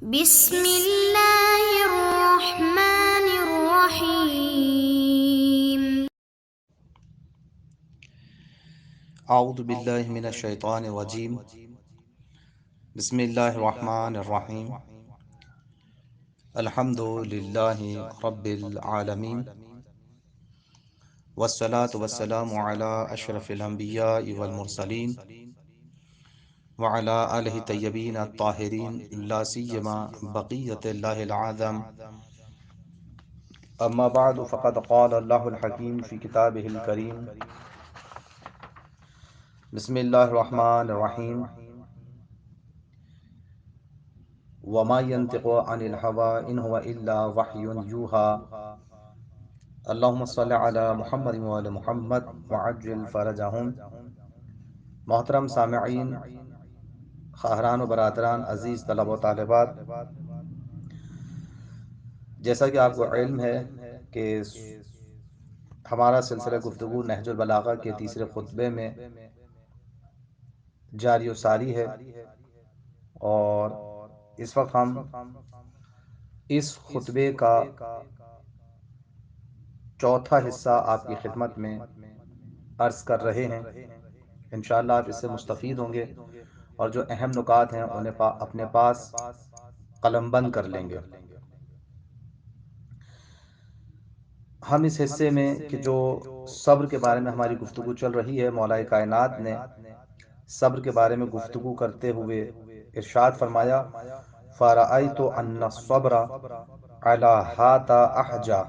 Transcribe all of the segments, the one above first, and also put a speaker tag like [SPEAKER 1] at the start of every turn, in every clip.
[SPEAKER 1] بسم اللہ الرحمن الرحیم۔
[SPEAKER 2] اعوذ باللہ من الشیطان الرجیم، بسم اللہ الرحمن الرحیم، الحمد للہ رب العالمین، والصلاة والسلام علی اشرف الانبیاء والمرسلین، وعلی آلہ طیبین الطاہرین، لا سیما بقیۃ اللہ العظم، اما بعد فقد قال اللہ الحکیم فی کتابہ الکریم، بسم اللہ الرحمن الرحیم، وما ينطق عن الهوى ان هو الا وحی یوحى، اللہم صل علی محمد وعلی محمد وعجل فرجہم۔ محترم سامعین، خواہران و برادران، عزیز طلبہ و طالبات، جیسا کہ آپ کو علم ہے کہ ہمارا سلسلہ گفتگو نہج البلاغہ کے تیسرے خطبے میں جاری و ساری ہے، اور اس وقت ہم اس خطبے کا چوتھا حصہ آپ کی خدمت میں عرض کر رہے ہیں۔ انشاءاللہ آپ اس سے مستفید ہوں گے، اور جو اہم نکات ہیں انہیں اپنے پاس قلم بند کر لیں گے۔ ہم اس حصے میں کہ جو صبر کے بارے میں ہماری گفتگو چل رہی ہے، مولا کائنات نے صبر کے بارے میں گفتگو کرتے ہوئے ارشاد فرمایا، فَرَأَيْتُ أَنَّ الصَّبْرَ عَلَى هَذَا أَحْجَى۔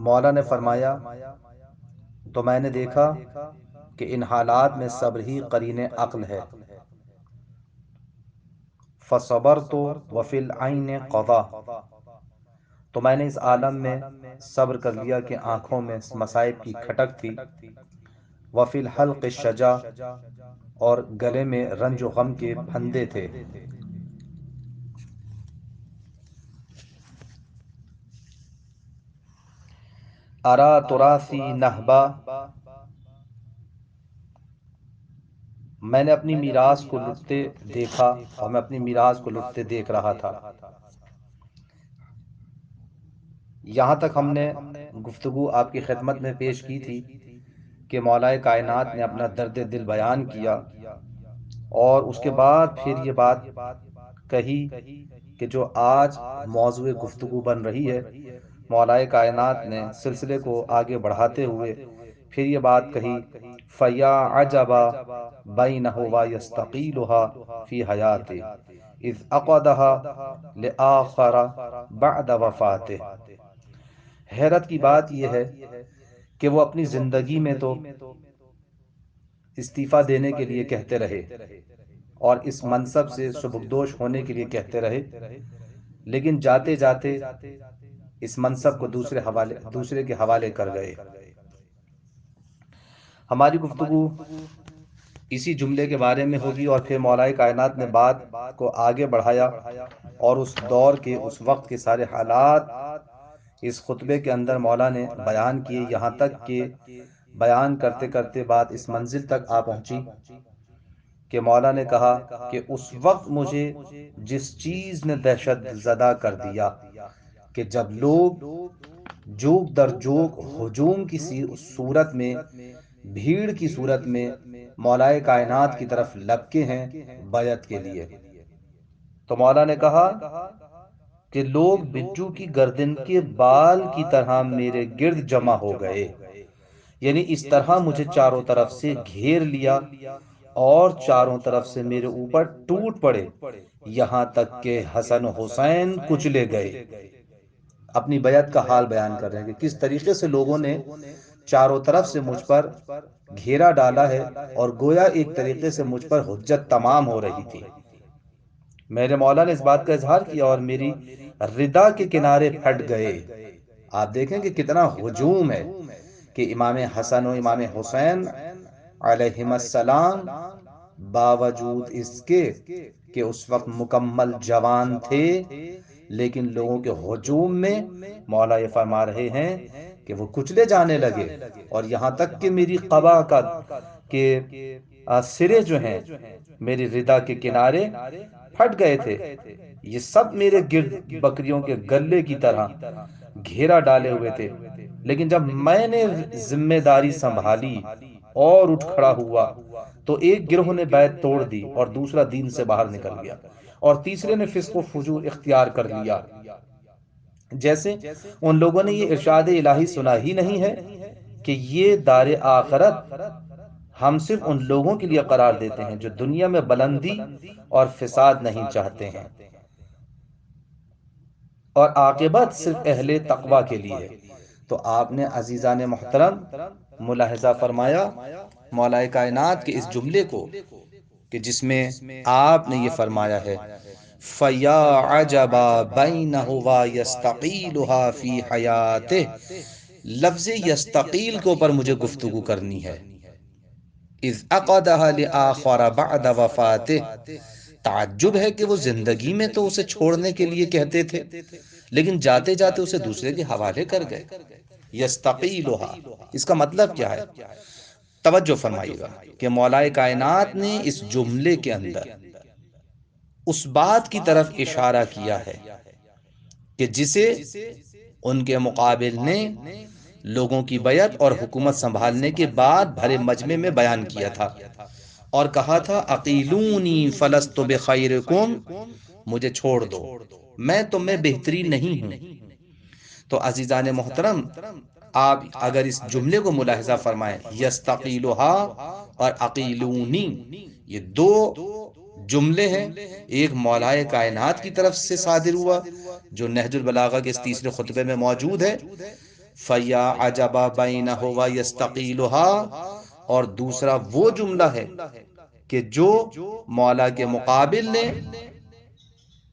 [SPEAKER 2] مولا نے فرمایا تو میں نے دیکھا کہ ان حالات میں صبر ہی قرین عقل ہے۔ فَصَبَرْتُ وَفِي الْعَيْنِ قَضَى، تو میں نے اس عالم میں صبر کر لیا کہ آنکھوں میں مصائب کی کھٹک تھی، وَفِي الْحَلْقِ الشَّجَا، اور گلے میں رنج و غم کے پھندے تھے۔ ارا تراثی نہبا، میں نے اپنی میراث کو لٹتے دیکھا، اور میں اپنی میراث کو لٹتے دیکھ رہا تھا۔ یہاں تک ہم نے گفتگو آپ کی خدمت میں پیش کی تھی کہ مولا کائنات نے اپنا درد دل بیان کیا، اور اس کے بعد پھر یہ بات کہی کہ جو آج موضوع گفتگو بن رہی ہے، مولا کائنات نے سلسلے کو آگے بڑھاتے ہوئے پھر یہ بات کہی، فَيَا عَجَبًا بَيْنَهُ وَيَسْتَقِيلُهَا فِي حَيَاتِهِ اِذْ أَقَدَهَا لِآخَرَ بَعْدَ وَفَاتِهِ۔ حیرت کی بات یہ ہے کہ وہ اپنی زندگی میں تو استعفیٰ دینے کے لیے کہتے رہے، اور اس منصب سے سبکدوش ہونے کے لیے کہتے رہے، لیکن جاتے جاتے اس منصب کو دوسرے کے حوالے کر گئے۔ ہماری گفتگو اسی جملے کے بارے میں ہوگی، اور پھر مولا کائنات نے بات کو آگے بڑھایا، اور اس دور کے اس وقت کے سارے حالات اس خطبے کے اندر مولا نے بیان کیے، یہاں تک کہ بیان کرتے کرتے بات اس منزل تک آ پہنچی کہ مولا نے کہا کہ اس وقت مجھے جس چیز نے دہشت زدہ کر دیا کہ جب لوگ جوگ در جوگ ہجوم کی صورت میں، بھیڑ کی صورت میں مولا کائنات کی طرف لپکے ہیں بیعت کے لیے، تو مولا نے کہا کہ لوگ بجو کی گردن کے بال کی طرح میرے گرد جمع ہو گئے، یعنی اس طرح مجھے چاروں طرف سے گھیر لیا، اور چاروں طرف سے میرے اوپر ٹوٹ پڑے، یہاں تک کہ حسن و حسین کچلے گئے۔ اپنی بیعت کا حال بیان کر رہے ہیں کہ کس طریقے سے لوگوں نے چاروں طرف سے مجھ پر گھیرا ڈالا ہے، اور گویا ایک طریقے سے مجھ پر حجت تمام ہو رہی تھی۔ میرے مولا نے اس بات کا اظہار کیا، اور میری ردا کے کنارے پھٹ گئے۔ آپ دیکھیں کہ کتنا ہجوم ہے کہ امام حسن و امام حسین علیہم السلام باوجود اس کے کہ اس وقت مکمل جوان تھے، لیکن لوگوں کے ہجوم میں مولا یہ فرما رہے ہیں کہ وہ کچلے جانے لگے، اور یہاں تک کہ میری قبا کا کہ سرے جو ہیں میری ردا کے کنارے پھٹ گئے تھے، یہ سب میرے گرد بکریوں کے گلے کی طرح گھیرا ڈالے ہوئے تھے، لیکن جب میں نے ذمہ داری سنبھالی اور اٹھ کھڑا ہوا تو ایک گروہ نے بیعت توڑ دی اور دوسرا دین سے باہر نکل گیا اور تیسرے نے فسق و فجور اختیار کر لیا۔ جیسے ان لوگوں نے یہ ارشاد الہی سنا ہی نہیں ہے کہ یہ دار آخرت ہم صرف ان لوگوں کے لیے قرار دیتے ہیں جو دنیا میں بلندی اور فساد نہیں چاہتے ہیں، اور عاقبت صرف اہل تقوی کے لیے ہے۔ تو آپ نے عزیزان محترم ملاحظہ فرمایا مولا کائنات کے اس جملے کو کہ جس میں آپ نے یہ فرمایا ہے فَيَا عَجَبًا بَيْنَهُ وَيَسْتَقِيلُهَا فِي حَيَاتِهِ، لفظ یستقیل کے اوپر مجھے گفتگو کرنی ہے۔ اذ عقدها لآخر بعد وفاته، تعجب ہے کہ وہ زندگی میں تو اسے چھوڑنے کے لیے کہتے تھے لیکن جاتے جاتے اسے دوسرے کے حوالے کر گئے۔ یستقیلها اس کا مطلب کیا ہے؟ توجہ فرمائیے گا کہ مولا کائنات نے اس جملے کے اندر اس بات کی طرف اشارہ کیا ہے کہ جسے ان کے مقابل نے لوگوں کی بیعت اور حکومت سنبھالنے کے بعد بھرے مجمع میں بیان کیا تھا اور کہا تھا اقیلونی فلست بخیرکم، مجھے چھوڑ دو، میں تم میں بہترین نہیں ہوں۔ تو عزیزان محترم آپ اگر اس جملے کو ملاحظہ فرمائیں، یستقیلھا اور اقیلونی، یہ دو جملے ہیں، ایک مولا کائنات کی طرف سے صادر ہوا جو نہج البلاغہ کے اس تیسرے خطبے میں موجود ہے، فَيَا عَجَبًا بَيْنَهُ وَيَسْتَقِيلُهَا، اور دوسرا وہ جملہ ہے کہ جو مولا کے مقابل نے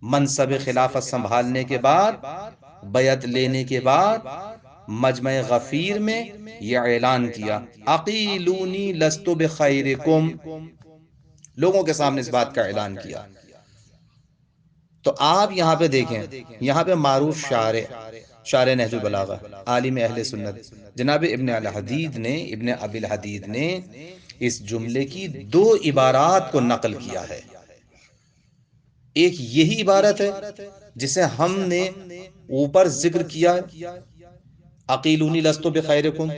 [SPEAKER 2] منصب خلافت سنبھالنے کے بعد، بیعت لینے کے بعد مجمع غفیر میں یہ اعلان کیا اقیلونی لست بخیرکم، لوگوں کے سامنے اس بات کا اعلان کیا۔ تو آپ یہاں پہ دیکھیں، یہاں پہ معروف شارع نہج البلاغہ عالم اہل سنت جناب ابن الحدید نے اس جملے کی دو عبارات کو نقل کیا ہے۔ ایک یہی عبارت ہے جسے ہم نے اوپر ذکر کیا اقیلونی لست بخیرکم،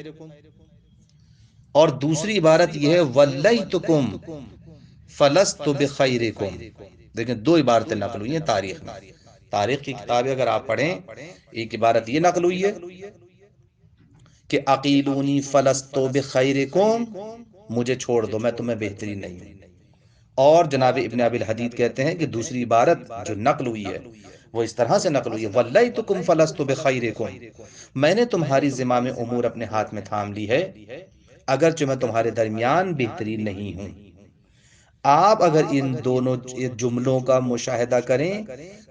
[SPEAKER 2] اور دوسری عبارت یہ ہے ولیتکم فلست بخیرکم۔ دیکھیں دو عبارتیں نقل ہوئی ہیں تاریخ میں، تاریخ کی کتابیں اگر آپ پڑھیں، ایک عبارت یہ نقل ہوئی ہے کہ اقیلونی فلست بخیرکم، مجھے چھوڑ دو، میں تمہیں بہترین نہیں ہوں، اور جناب ابن ابی الحدید کہتے ہیں کہ دوسری عبارت جو نقل ہوئی ہے وہ اس طرح سے نقل ہوئی ہے وَلَّيْتُكُمْ فَلَسْتُ بِخَيْرِكُمْ، میں نے تمہاری زمام امور اپنے ہاتھ میں تھام لی ہے اگرچہ میں تمہارے درمیان بہترین نہیں ہوں۔ آپ اگر ان دونوں جملوں کا مشاہدہ کریں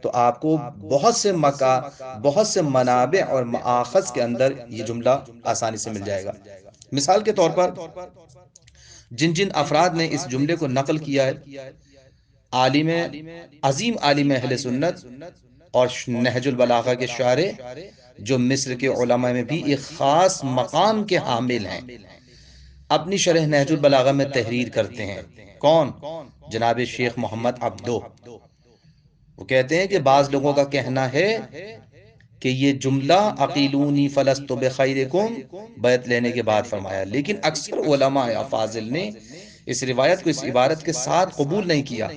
[SPEAKER 2] تو آپ کو بہت سے منابع اور مآخذ کے اندر یہ جملہ آسانی سے مل جائے گا۔ مثال کے طور پر جن جن افراد نے اس جملے کو نقل کیا ہے، عظیم عالم اہل سنت اور نہج البلاغہ کے شارع جو مصر کے علماء میں بھی ایک خاص مقام کے حامل ہیں، اپنی شرح نہج البلاغہ میں تحریر کرتے ہیں۔ کون؟ جناب شیخ محمد عبدو۔ وہ کہتے ہیں کہ بعض لوگوں کا کہنا ہے کہ یہ جملہ اقیلونی فلست بخیرکم بیعت لینے کے بعد فرمایا، لیکن اکثر علماء افاضل نے اس روایت کو اس عبارت کے ساتھ قبول نہیں کیا،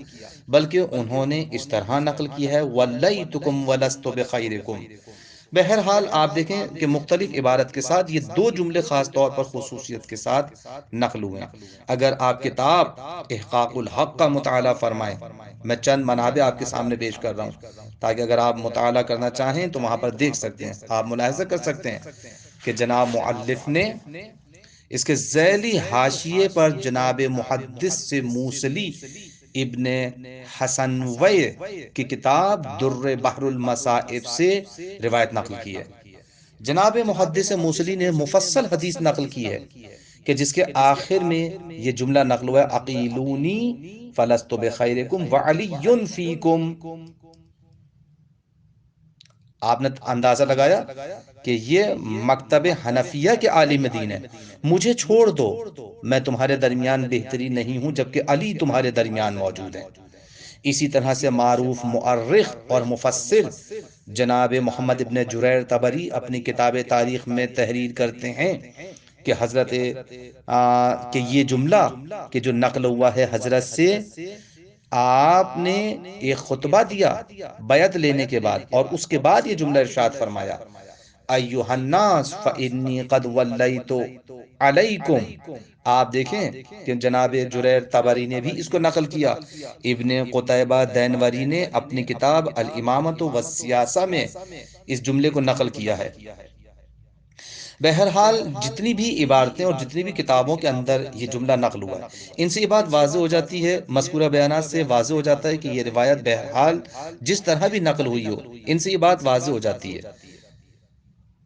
[SPEAKER 2] بلکہ انہوں نے اس طرح نقل کی ہے وَلَّيْتُكُمْ وَلَسْتُ بِخَيْرِكُمْ۔ بہرحال آپ دیکھیں کہ مختلف عبارت کے ساتھ یہ دو جملے خاص طور پر خصوصیت کے ساتھ نقل ہوئے ہیں۔ اگر آپ کتاب احقاق الحق کا مطالعہ فرمائیں، میں چند منابع آپ کے سامنے پیش کر رہا ہوں تاکہ اگر آپ مطالعہ کرنا چاہیں تو وہاں پر دیکھ سکتے ہیں، آپ ملاحظہ کر سکتے ہیں کہ جناب مؤلف نے اس کے ذیلی حاشیے پر جناب محدث سے موصلی ابن حسنوی کی کتاب در بحر المصائب سے روایت نقل کی ہے۔ جناب محدث موصلی نے مفصل حدیث نقل کی ہے کہ جس کے آخر میں یہ جملہ نقل ہوا ہے اقیلونی فلست بخیرکم وعلی فیکم۔ آپ نے اندازہ لگایا کہ یہ مکتب حنفیہ کے عالم دین ہے، مجھے چھوڑ دو، میں تمہارے درمیان بہتری نہیں ہوں جبکہ علی تمہارے درمیان موجود ہیں۔ اسی طرح سے معروف مؤرخ اور مفسر جناب محمد ابن جریر طبری اپنی کتاب تاریخ میں تحریر کرتے ہیں کہ حضرت کہ یہ جملہ کہ جو نقل ہوا ہے حضرت سے، آپ نے ایک خطبہ دیا بیعت لینے کے بعد، اور اس کے بعد یہ جملہ ارشاد فرمایا، ایھا الناس فانی قد ولیت علیکم۔ آپ دیکھیں کہ جناب جریر طبری نے بھی اس کو نقل کیا، ابن قتیبہ دینوری نے اپنی کتاب الامامۃ والسیاسہ میں اس جملے کو نقل کیا ہے۔ بہرحال جتنی بھی عبارتیں اور جتنی بھی کتابوں کے اندر یہ جملہ نقل ہوا ہے، ان سے یہ بات واضح ہو جاتی ہے، مذکورہ بیانات سے واضح ہو جاتا ہے کہ یہ روایت بہرحال جس طرح بھی نقل ہوئی ہو، ان سے یہ بات واضح ہو جاتی ہے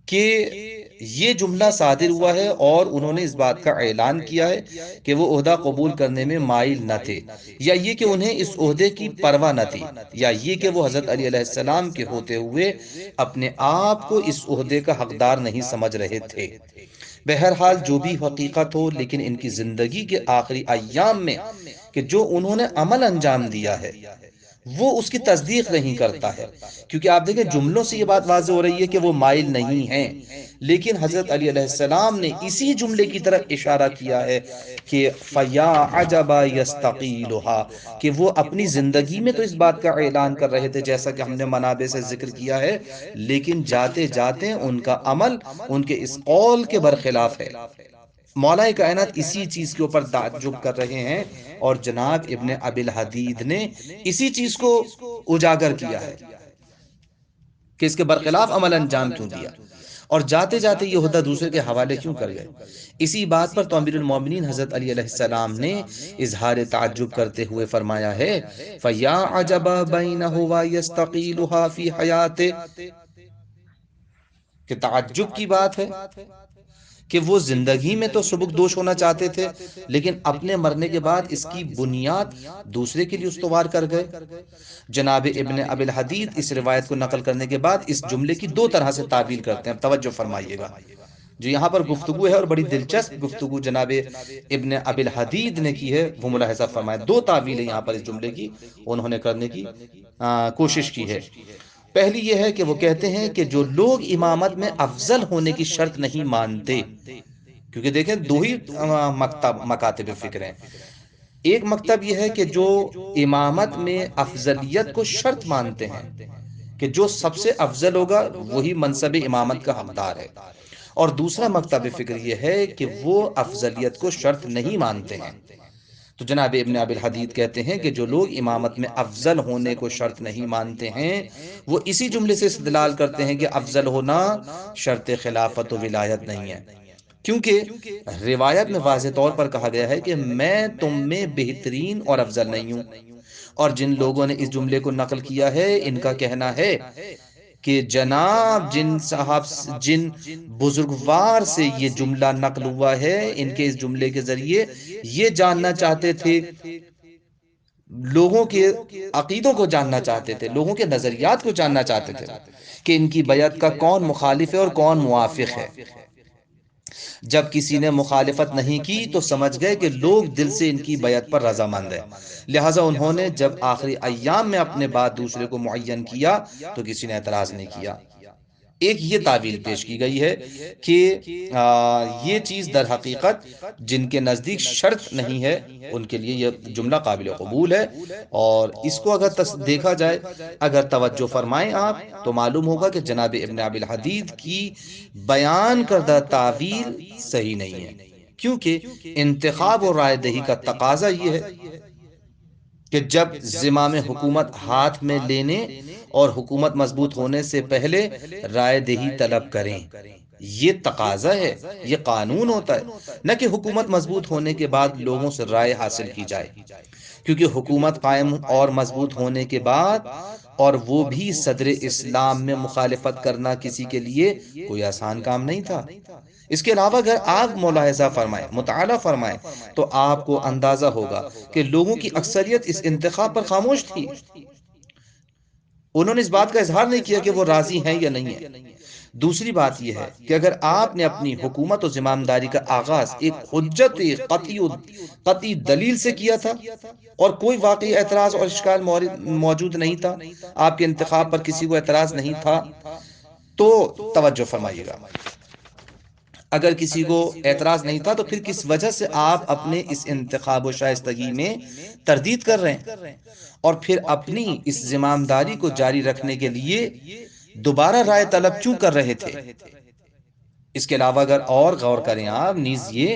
[SPEAKER 2] کہ یہ جملہ صادر ہوا ہے، اور انہوں نے اس بات کا اعلان کیا ہے کہ وہ عہدہ قبول کرنے میں مائل نہ تھے، یا یہ کہ انہیں اس عہدے کی پرواہ نہ تھی، یا یہ کہ وہ حضرت علی علیہ السلام کے ہوتے ہوئے اپنے آپ کو اس عہدے کا حقدار نہیں سمجھ رہے تھے۔ بہرحال جو بھی حقیقت ہو، لیکن ان کی زندگی کے آخری ایام میں کہ جو انہوں نے عمل انجام دیا ہے وہ اس کی تصدیق نہیں کرتا ہے، کیونکہ آپ دیکھیں جملوں سے یہ بات واضح ہو رہی ہے کہ وہ مائل نہیں ہیں، لیکن حضرت علی علیہ السلام نے اسی جملے کی طرف اشارہ کیا ہے کہ فَيَا عَجَبَ يَسْتَقِيلُهَا، کہ وہ اپنی زندگی میں تو اس بات کا اعلان کر رہے تھے جیسا کہ ہم نے منابع سے ذکر کیا ہے، لیکن جاتے جاتے ان کا عمل ان کے اس قول کے برخلاف ہے۔ مولا کائنات اسی چیز کے اوپر تعجب کر رہے ہیں، اور جناب ابن ابی الحدید نے اسی چیز کو اجاگر کیا ہے کہ اس کے برخلاف عمل انجام کیوں دیا، اور جاتے جاتے یہ عہدہ دوسرے کے حوالے کیوں کر گئے۔ اسی بات پر تو امیر المومنین حضرت علی علیہ السلام نے اظہار تعجب کرتے ہوئے فرمایا ہے، فَيَا عَجَبَ بَيْنَهُ وَيَسْتَقِيلُهَا فِي حَيَاتِهِ، کہ تعجب کی بات ہے کہ وہ زندگی میں تو سبک دوش ہونا چاہتے تھے، لیکن اپنے مرنے کے بعد اس کی بنیاد دوسرے کے لیے استوار کر گئے۔ جناب ابن ابی الحدید اس روایت کو نقل کرنے کے بعد اس جملے کی دو طرح سے تعبیر کرتے ہیں، اب توجہ فرمائیے گا۔ جو یہاں پر گفتگو ہے، اور بڑی دلچسپ گفتگو جناب ابن ابی الحدید نے کی ہے، وہ ملاحظہ فرمائے، دو تعویلیں یہاں پر اس جملے کی انہوں نے کرنے کی کوشش کی ہے۔ پہلی یہ ہے کہ وہ کہتے ہیں کہ جو لوگ امامت میں افضل ہونے کی شرط نہیں مانتے، کیونکہ دیکھیں دو ہی مکاتب فکر ہیں، ایک مکتب یہ ہے کہ جو امامت میں افضلیت کو شرط مانتے ہیں کہ جو سب سے افضل ہوگا وہی منصب امامت کا حقدار ہے، اور دوسرا مکتب فکر یہ ہے کہ وہ افضلیت کو شرط نہیں مانتے ہیں۔ تو جناب ابن ابی الحدید کہتے ہیں کہ جو لوگ امامت میں افضل ہونے کو شرط نہیں مانتے ہیں، وہ اسی جملے سے استدلال کرتے ہیں کہ افضل ہونا شرط خلافت و ولایت نہیں ہے، کیونکہ روایت میں واضح طور پر کہا گیا ہے کہ میں تم میں بہترین اور افضل نہیں ہوں، اور جن لوگوں نے اس جملے کو نقل کیا ہے ان کا کہنا ہے کہ جناب جن بزرگوار سے یہ جملہ نقل ہوا ہے، ان کے اس جملے کے ذریعے یہ جاننا چاہتے تھے، لوگوں کے عقیدوں کو جاننا چاہتے تھے، لوگوں کے نظریات کو جاننا چاہتے تھے کہ ان کی بیعت کا کون مخالف ہے اور کون موافق ہے۔ جب کسی نے مخالفت نہیں کی تو سمجھ گئے کہ لوگ دل سے ان کی بیعت پر رضامند ہیں، لہٰذا انہوں نے جب آخری ایام میں اپنے بعد دوسرے کو معین کیا تو کسی نے اعتراض نہیں کیا۔ ایک یہ تعویل پیش کی گئی ہے کہ یہ چیز در حقیقت جن کے نزدیک شرط نہیں ہے ان کے لیے یہ جملہ قابل قبول ہے، اور اس کو اگر دیکھا جائے، اگر توجہ فرمائیں آپ تو معلوم ہوگا کہ جناب ابن ابی الحدید کی بیان کردہ تعویل صحیح نہیں ہے، کیونکہ انتخاب اور رائے دہی کا تقاضا یہ ہے کہ جب زمام حکومت ہاتھ میں لینے اور حکومت مضبوط ہونے سے پہلے رائے دہی طلب کریں، یہ تقاضا ہے، یہ قانون ہوتا ہے، نہ کہ حکومت مضبوط ہونے کے بعد لوگوں سے رائے حاصل کی جائے، کیونکہ حکومت قائم اور مضبوط ہونے کے بعد، اور وہ بھی صدر اسلام میں مخالفت کرنا کسی کے لیے کوئی آسان کام نہیں تھا۔ اس کے علاوہ اگر آپ ملاحظہ فرمائیں، مطالعہ فرمائیں، تو آپ کو اندازہ ہوگا کہ لوگوں کی اکثریت اس انتخاب پر خاموش تھی، انہوں نے اس بات کا اظہار نہیں کیا کہ وہ راضی ہیں یا نہیں ہیں۔ دوسری بات یہ ہے کہ اگر آپ نے اپنی حکومت و زمامداری کا آغاز ایک حجت قطعی دلیل سے کیا تھا اور کوئی واقعی اعتراض اور اشکال موجود نہیں تھا، آپ کے انتخاب پر کسی کو اعتراض نہیں تھا، تو توجہ فرمائیے گا، اگر کسی کو اعتراض نہیں تھا تو پھر کس وجہ سے آپ اپنے اس انتخاب و شائستگی میں تردید کر رہے ہیں، اور پھر اپنی اس زمامداری کو جاری رکھنے کے لیے دوبارہ رائے طلب کیوں کر رہے تھے؟ اس کے علاوہ اگر اور غور کریں آپ نیز یہ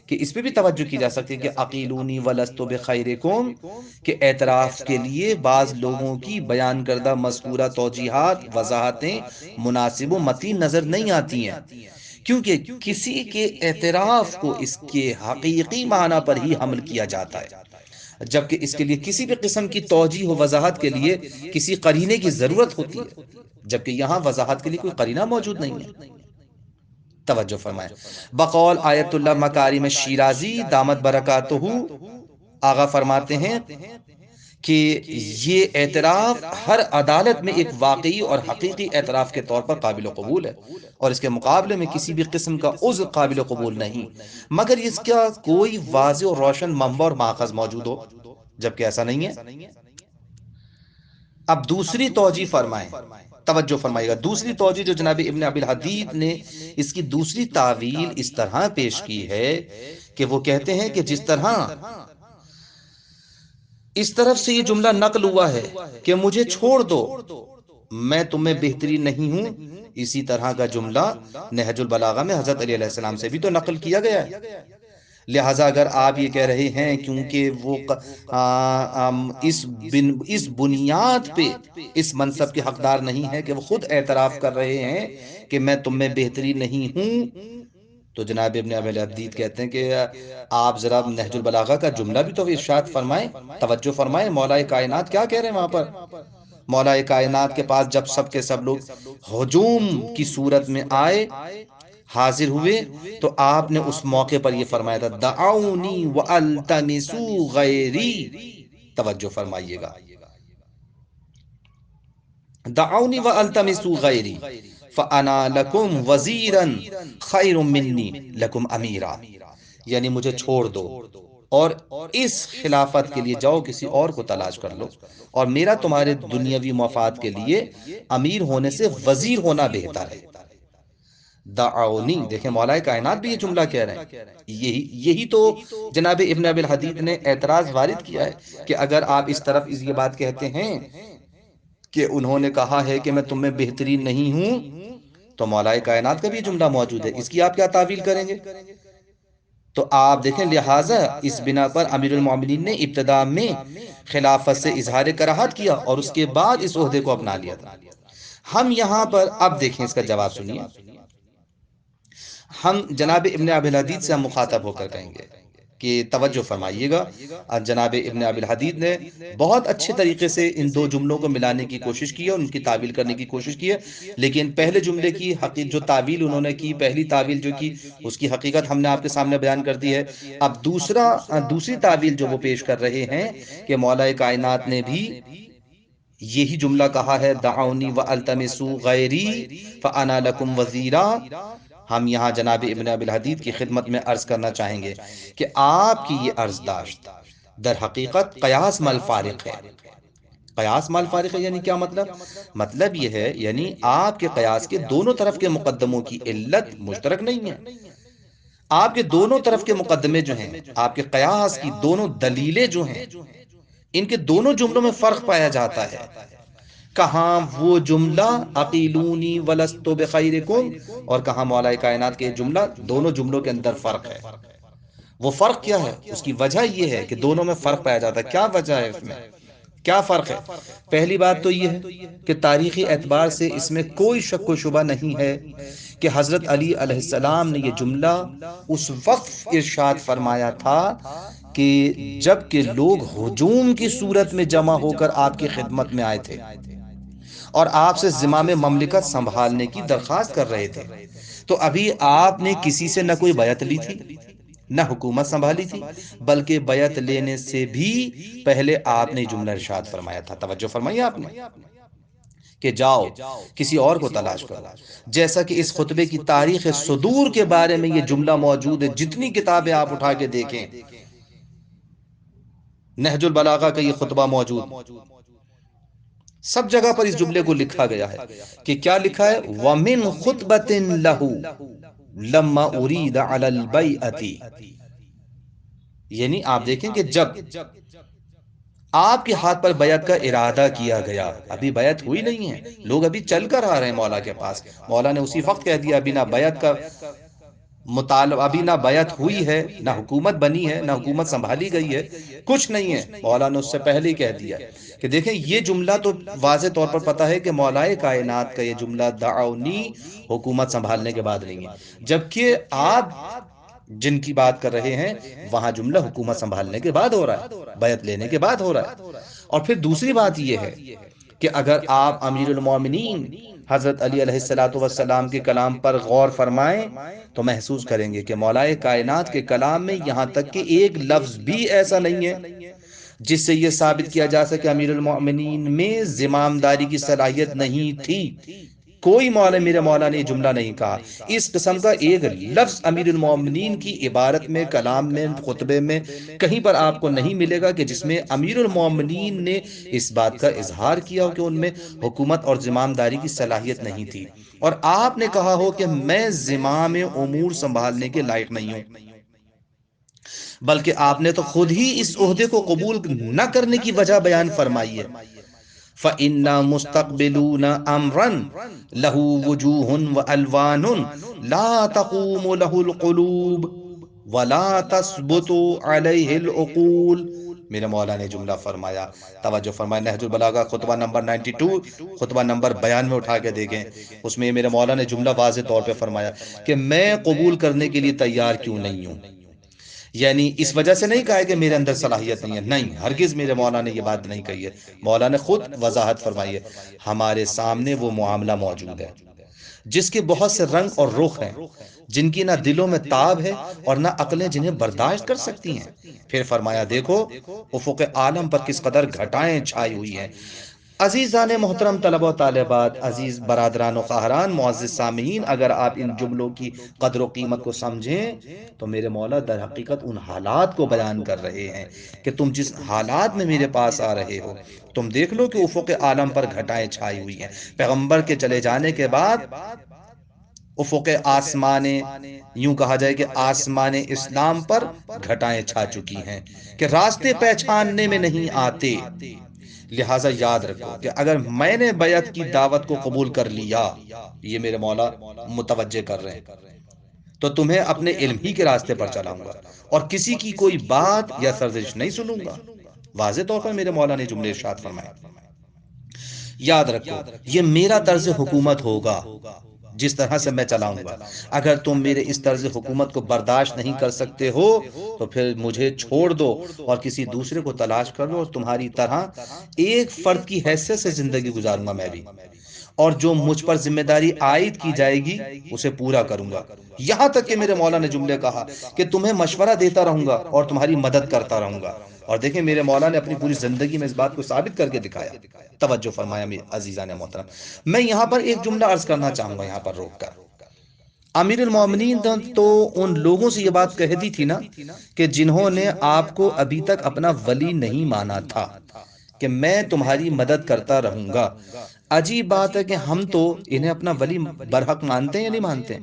[SPEAKER 2] کہ اس پہ بھی توجہ کی جا سکتی ہے کہ عقیلونی ولستو بخیرکم، کہ اعتراف کے لیے بعض لوگوں کی بیان کردہ مذکورہ توجیحات وضاحتیں مناسب و متین نظر نہیں آتی ہیں، کیونکہ کسی کے اعتراف کو اس کے حقیقی معنی پر ہی حمل کیا جاتا ہے، جبکہ اس کے لیے کسی بھی قسم کی توجیح و وضاحت کے لیے کسی قرینے کی ضرورت ہوتی ہے، جبکہ یہاں وضاحت کے لیے کوئی قرینہ موجود نہیں ہے۔ توجہ فرمائیں، بقول آیت اللہ مکارم شیرازی دامت برکاتہ، آغا فرماتے ہیں کہ یہ اعتراف ہر عدالت میں ایک واقعی اور حقیقی اعتراف کے طور پر قابل قبول ہے، اور اس کے مقابلے میں کسی بھی قسم کا عذر قابل قبول نہیں مگر اس کا کوئی واضح اور روشن منبع اور ماخذ موجود ہو، جبکہ ایسا نہیں ہے۔ اب دوسری توجیہ فرمائیں، توجہ فرمائیے گا، دوسری توجیہ جو جناب ابن ابی الحدید نے اس کی دوسری تعویل اس طرح پیش کی ہے کہ وہ کہتے ہیں کہ جس طرح اس طرف سے یہ جملہ نقل ہوا ہے کہ مجھے چھوڑ دو، میں تمہیں بہتری نہیں ہوں، اسی طرح کا جملہ نہج البلاغہ میں حضرت علی علیہ السلام سے بھی تو نقل کیا گیا ہے۔ لہٰذا اگر آپ یہ کہہ رہے ہیں کیونکہ وہ اس بنیاد پہ اس منصب کے حقدار نہیں ہے کہ وہ خود اعتراف کر رہے ہیں کہ میں تم میں بہتری نہیں ہوں، تو جناب ابن ابی الحدید کہتے ہیں کہ آپ ذرا نہج البلاغہ کا جملہ بھی تو ارشاد فرمائیں، توجہ فرمائیں، مولا کائنات کیا کہہ رہے ہیں وہاں پر؟ مولا کائنات کے پاس جب سب کے سب لوگ ہجوم کی صورت میں آئے، حاضر ہوئے، تو آپ نے اس موقع پر یہ فرمایا تھا دعونی والتمسو غیری، توجہ فرمائیے گا، دعونی والتمسو غیری فانا لکم وزیرا خیر منی لکم امیرا، یعنی مجھے چھوڑ دو اور اس خلافت کے لیے جاؤ کسی اور کو تلاش کر لو، اور میرا تمہارے دنیاوی مفاد کے لیے امیر ہونے سے وزیر ہونا بہتر ہے۔ دعونی، دیکھیں مولا کائنات بھی یہ جملہ کہہ رہے ہیں، یہی تو جناب ابن ابی الحدید نے اعتراض وارد کیا ہے کہ اگر آپ اس طرف یہ بات کہتے ہیں کہ انہوں نے کہا ہے کہ میں تم میں بہترین نہیں ہوں، تو مولا کائنات کا بھی جملہ موجود ہے، اس کی آپ کیا تعویل کریں گے؟ تو آپ دیکھیں لہٰذا اس بنا پر امیر المومنین نے ابتدا میں خلافت سے اظہار کراہت کیا اور اس کے بعد اس عہدے کو اپنا لیا تھا۔ ہم یہاں پر اب دیکھیں اس کا جواب سنیے، ہم جناب ابن ابی الحدید سے ہم مخاطب ہو کر کہیں گے کہ توجہ فرمائیے گا، جناب ابن ابی الحدید نے بہت اچھے طریقے سے ان دو جملوں کو ملانے کی کوشش کی ہے، ان کی تعویل کرنے کی کوشش کی ہے، لیکن پہلے جملے کی جو تعویل انہوں نے کی، پہلی تعویل جو کی، اس کی حقیقت ہم نے آپ کے سامنے بیان کر دی ہے۔ اب دوسری تعویل جو وہ پیش کر رہے ہیں کہ مولا کائنات نے بھی یہی جملہ کہا ہے دعونی والتمسو غیری فانا لکم وزیرا، ہم یہاں جناب ابن ابی الحدید کی خدمت میں عرض کرنا چاہیں گے کہ آپ کی یہ عرض داشت در حقیقت قیاس مال فارق ہے۔ قیاس مال فارق ہے یعنی کیا مطلب؟ مطلب یہ ہے یعنی آپ کے قیاس کے دونوں طرف کے مقدموں کی علت مشترک نہیں ہے، آپ کے دونوں طرف کے مقدمے جو ہیں، آپ کے قیاس کی دونوں دلیلیں جو ہیں، ان کے دونوں جملوں میں فرق پایا جاتا ہے۔ کہاں وہ جملہ عقیلونی ولستو بخیرکم، اور کہاں مولا کائنات کے جملہ، دونوں جملوں کے اندر فرق ہے۔ وہ فرق کیا ہے؟ اس کی وجہ یہ ہے کہ دونوں میں فرق پایا جاتا ہے۔ کیا وجہ ہے اس میں؟ کیا فرق ہے؟ پہلی بات تو یہ ہے کہ تاریخی اعتبار سے اس میں کوئی شک و شبہ نہیں ہے کہ حضرت علی علیہ السلام نے یہ جملہ اس وقت ارشاد فرمایا تھا کہ جب کہ لوگ ہجوم کی صورت میں جمع ہو کر آپ کی خدمت میں آئے تھے اور آپ سے زمام مملکت سنبھالنے کی درخواست کر رہے تھے، تو ابھی آپ نے کسی سے نہ کوئی بیعت لی تھی نہ حکومت سنبھالی تھی، بلکہ بیعت لینے سے بھی پہلے آپ نے جملہ ارشاد فرمایا تھا، توجہ فرمائی آپ نے، کہ جاؤ کسی اور کو تلاش کرو. جیسا کہ اس خطبے کی تاریخ صدور کے بارے میں یہ جملہ موجود ہے، جتنی کتابیں آپ اٹھا کے دیکھیں، نہج البلاغہ کا یہ خطبہ موجود، سب جگہ پر اس جملے کو لکھا گیا ہے کہ کیا لکھا ہے؟ وَمِن خُطْبَةٍ لَهُ لَمَّا أُرِيدَ عَلَى الْبَيْعَةِ. یعنی آپ دیکھیں کہ جب آپ کے ہاتھ پر بیعت کا ارادہ کیا گیا، ابھی بیعت ہوئی نہیں ہے، لوگ ابھی چل کر آ رہے ہیں مولا کے پاس، مولا نے اسی وقت کہہ دیا ابھی نہ بیعت کا مطالبہ، ابھی نہ بیعت ہوئی ہے، نہ حکومت بنی ہے، نہ حکومت سنبھالی گئی ہے، کچھ نہیں ہے. مولا نے اس سے پہلے ہی کہہ دیا کہ دیکھیں یہ جملہ تو واضح طور پر پتا ہے کہ مولائے کائنات کا یہ جملہ دعونی حکومت سنبھالنے کے بعد نہیں ہے، جبکہ آپ جن کی بات کر رہے ہیں وہاں جملہ حکومت سنبھالنے کے بعد ہو رہا ہے، بیعت لینے کے بعد ہو رہا ہے. اور پھر دوسری بات یہ ہے کہ اگر آپ امیر المومنین حضرت علی علیہ السلام کے کلام پر غور فرمائیں تو محسوس کریں گے کہ مولائے کائنات کے کلام میں یہاں تک کہ ایک لفظ بھی ایسا نہیں ہے جس سے یہ ثابت کیا جا سکے امیر المومنین میں زمامداری کی صلاحیت نہیں تھی. کوئی مولا، میرے مولا نے یہ جملہ نہیں کہا. اس قسم کا ایک لفظ امیر المومنین کی عبارت میں، کلام میں، خطبے میں کہیں پر آپ کو نہیں ملے گا کہ جس میں امیر المومنین نے اس بات کا اظہار کیا ہو کہ ان میں حکومت اور زمامداری کی صلاحیت نہیں تھی، اور آپ نے کہا ہو کہ میں زمام امور سنبھالنے کے لائق نہیں ہوں. بلکہ آپ نے تو خود ہی اس عہدے کو قبول نہ کرنے کی وجہ بیان فرمائی ہے. فَإِنَّا مُسْتَقْبِلُونَ أَمْرًا لَهُ وُجُوهٌ وَأَلْوَانٌ لَا تَقُومُ لَهُ الْقُلُوبُ وَلَا تَثْبُتُ عَلَيْهِ الْعُقُولُ. میرے مولا نے جملہ فرمایا، توجہ فرمائے، نہج البلاغہ خطبہ نمبر 92، خطبہ نمبر 92 اٹھا کے دیکھیں، اس میں میرے مولا نے جملہ واضح طور پہ فرمایا کہ میں قبول کرنے کے لیے تیار کیوں نہیں ہوں. یعنی اس وجہ سے نہیں کہا ہے کہ میرے اندر صلاحیت نہیں ہے، نہیں، ہرگز میرے مولا نے یہ بات نہیں کہی ہے. مولا نے خود وضاحت فرمائی ہے ہمارے سامنے وہ معاملہ موجود ہے جس کے بہت سے رنگ اور رخ ہیں، جن کی نہ دلوں میں تاب ہے اور نہ عقلیں جنہیں برداشت کر سکتی ہیں. پھر فرمایا دیکھو افق عالم پر کس قدر گھٹائیں چھائی ہوئی ہیں. عزیزان محترم طلبہ و طالبات، عزیز برادران و خواہران، معزز سامعین، اگر آپ ان جملوں کی قدر و قیمت کو سمجھیں تو میرے مولا در حقیقت ان حالات کو بیان کر رہے ہیں کہ تم جس حالات میں میرے پاس آ رہے ہو، تم دیکھ لو کہ افق عالم پر گھٹائیں چھائی ہوئی ہیں. پیغمبر کے چلے جانے کے بعد افق آسمان، یوں کہا جائے کہ آسمان اسلام پر گھٹائیں چھا چکی ہیں کہ راستے پہچاننے میں نہیں آتے. لہٰذا یاد رکھو کہ اگر میں نے بیعت کی دعوت کو قبول کر لیا، یہ میرے مولا متوجہ کر رہے ہیں، تو تمہیں اپنے علم ہی کے راستے پر چلاؤں گا اور کسی کی کوئی بات یا سرزش نہیں سنوں گا. واضح طور پر میرے مولا نے جملے ارشاد فرمائے. یاد رکھو یہ میرا طرز حکومت ہوگا جس طرح سے میں چلاؤں گا. اگر تم میرے اس طرز حکومت کو برداشت نہیں کر سکتے ہو تو پھر مجھے چھوڑ دو اور کسی دوسرے کو تلاش کر لو، اور تمہاری طرح ایک فرد کی حیثیت سے زندگی گزاروں گا میں بھی، اور جو مجھ پر ذمہ داری عائد کی جائے گی اسے پورا کروں گا. یہاں تک کہ میرے مولا نے جملے کہا کہ تمہیں مشورہ دیتا رہوں گا اور تمہاری مدد کرتا رہوں گا. اور دیکھیں میرے مولا نے اپنی پوری زندگی میں اس بات کو ثابت کر کے دکھایا. توجہ فرمایا میرے عزیزان محترم. میں یہاں پر ایک جملہ عرض کرنا چاہوں گا یہاں پر روک کر. امیر المومنین تو ان لوگوں سے یہ بات کہہ دی تھی نا کہ جنہوں نے آپ کو ابھی تک اپنا ولی نہیں مانا تھا کہ میں تمہاری مدد کرتا رہوں گا. عجیب بات ہے کہ ہم تو انہیں اپنا ولی برحق مانتے ہیں یا نہیں مانتے؟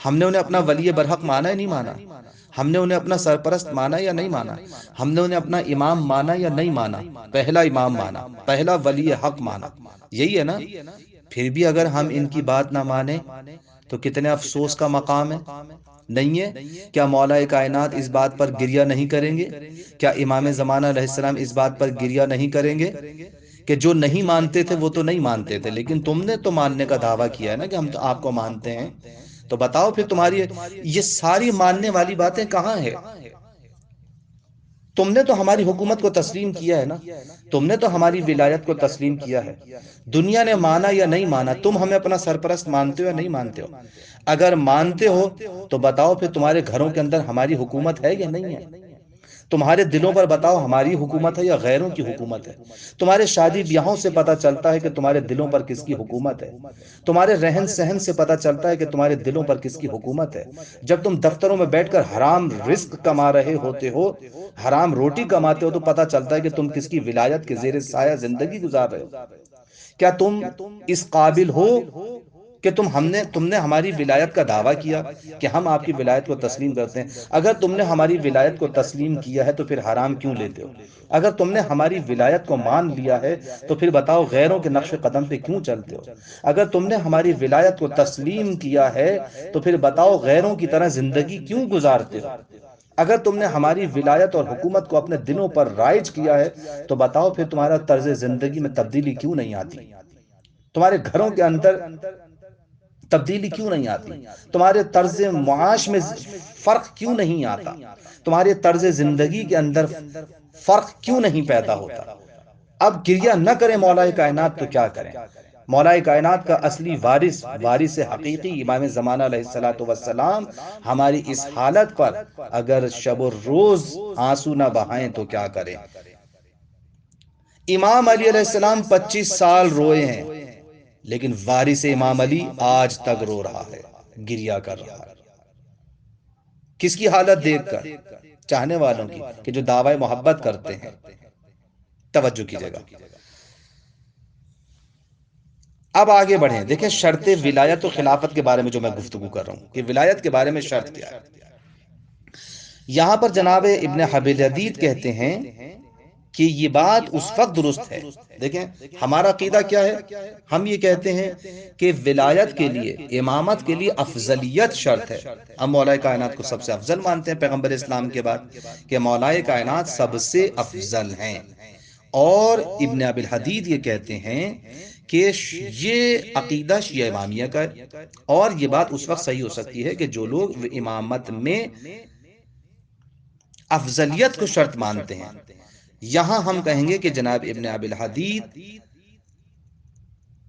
[SPEAKER 2] ہم نے انہیں اپنا ولی برحق مانا یا نہیں مانا؟ ہم نے انہیں اپنا سرپرست مانا یا نہیں مانا؟ ہم نے انہیں اپنا امام مانا یا نہیں مانا؟ پہلا امام مانا، پہلا ولی حق مانا، یہی ہے نا؟ پھر بھی اگر ہم ان کی بات نہ مانیں تو کتنے افسوس کا مقام ہے، نہیں ہے؟ کیا مولا کائنات اس بات پر گریہ نہیں کریں گے؟ کیا امام زمانہ علیہ السلام اس بات پر گریہ نہیں کریں گے کہ جو نہیں مانتے تھے وہ تو نہیں مانتے تھے، لیکن تم نے تو ماننے کا دعویٰ کیا ہے نا کہ ہم تو آپ کو مانتے ہیں، تو بتاؤ پھر تمہاری یہ ساری ماننے والی باتیں کہاں ہے؟ تم نے تو ہماری حکومت کو تسلیم کیا ہے نا، تم نے تو ہماری ولایت کو تسلیم کیا ہے. دنیا نے مانا یا نہیں مانا، تم ہمیں اپنا سرپرست مانتے ہو یا نہیں مانتے ہو؟ اگر مانتے ہو تو بتاؤ پھر تمہارے گھروں کے اندر ہماری حکومت ہے یا نہیں ہے؟ تمہارے دلوں پر بتاؤ ہماری حکومت ہے یا غیروں کی حکومت ہے؟ تمہارے شادی بیاہوں سے پتہ چلتا ہے کہ تمہارے دلوں پر کس کی حکومت ہے۔ تمہارے رہن سہن سے پتہ چلتا ہے کہ تمہارے دلوں پر کس کی حکومت ہے۔ جب تم دفتروں میں بیٹھ کر حرام رزق کما رہے ہوتے ہو، حرام روٹی کماتے ہو، تو پتہ چلتا ہے کہ تم کس کی ولایت کے زیر سایہ زندگی گزار رہے ہو۔ کیا تم اس قابل ہو کہ تم نے ہماری ولایت کا دعویٰ کیا کہ ہم آپ کی ولایت کو تسلیم کرتے ہیں؟ اگر تم نے ہماری ولایت کو تسلیم کیا ہے تو پھر حرام کیوں لیتے ہو؟ اگر تم نے ہماری ولایت کو مان لیا ہے تو پھر بتاؤ غیروں کے نقش قدم پہ کیوں چلتے ہو؟ اگر تم نے ہماری ولایت کو تسلیم کیا ہے تو پھر بتاؤ غیروں کی طرح زندگی کیوں گزارتے ہو؟ اگر تم نے ہماری ولایت اور حکومت کو اپنے دلوں پر رائج کیا ہے تو بتاؤ پھر تمہارا طرز زندگی میں تبدیلی کیوں نہیں آتی؟ تمہارے گھروں کے اندر تبدیلی کیوں نہیں آتی؟ تمہارے طرز معاش میں فرق کیوں نہیں آتا؟ تمہارے طرز زندگی کے اندر فرق کیوں نہیں پیدا ہوتا؟ اب گریہ نہ کریں مولا کائنات تو کیا کریں؟ مولا کائنات کا اصلی وارث حقیقی امام زمانہ علیہ الصلوۃ والسلام ہماری اس حالت پر اگر شب و روز آنسو نہ بہائیں تو کیا کریں؟ امام علی علیہ السلام 25 سال روئے ہیں، لیکن وارث امام علی آج تک رو رہا ہے، گریہ کر رہا ہے۔ کس کی حالت دیکھ کر؟ چاہنے والوں کی کہ جو دعوی محبت کرتے ہیں۔ توجہ کیجیے گا۔ اب آگے بڑھیں، دیکھیں شرط ولایت و خلافت کے بارے میں جو میں گفتگو کر رہا ہوں کہ ولایت کے بارے میں شرط کیا ہے۔ یہاں پر جناب ابن حبیل حدید کہتے ہیں کہ یہ بات اس وقت درست ہے۔ دیکھیں ہمارا عقیدہ کیا ہے؟ ہم یہ کہتے ہیں کہ ولایت کے لیے، امامت کے لیے افضلیت شرط ہے۔ ہم مولا کائنات کو سب سے افضل مانتے ہیں پیغمبر اسلام کے بعد، کہ مولا کائنات سب سے افضل ہیں۔ اور ابن ابی الحدید یہ کہتے ہیں کہ یہ عقیدہ شیعہ امامیہ کا ہے، اور یہ بات اس وقت صحیح ہو سکتی ہے کہ جو لوگ امامت میں افضلیت کو شرط مانتے ہیں۔ یہاں ہم کہیں گے کہ جناب ابن ابی الحدید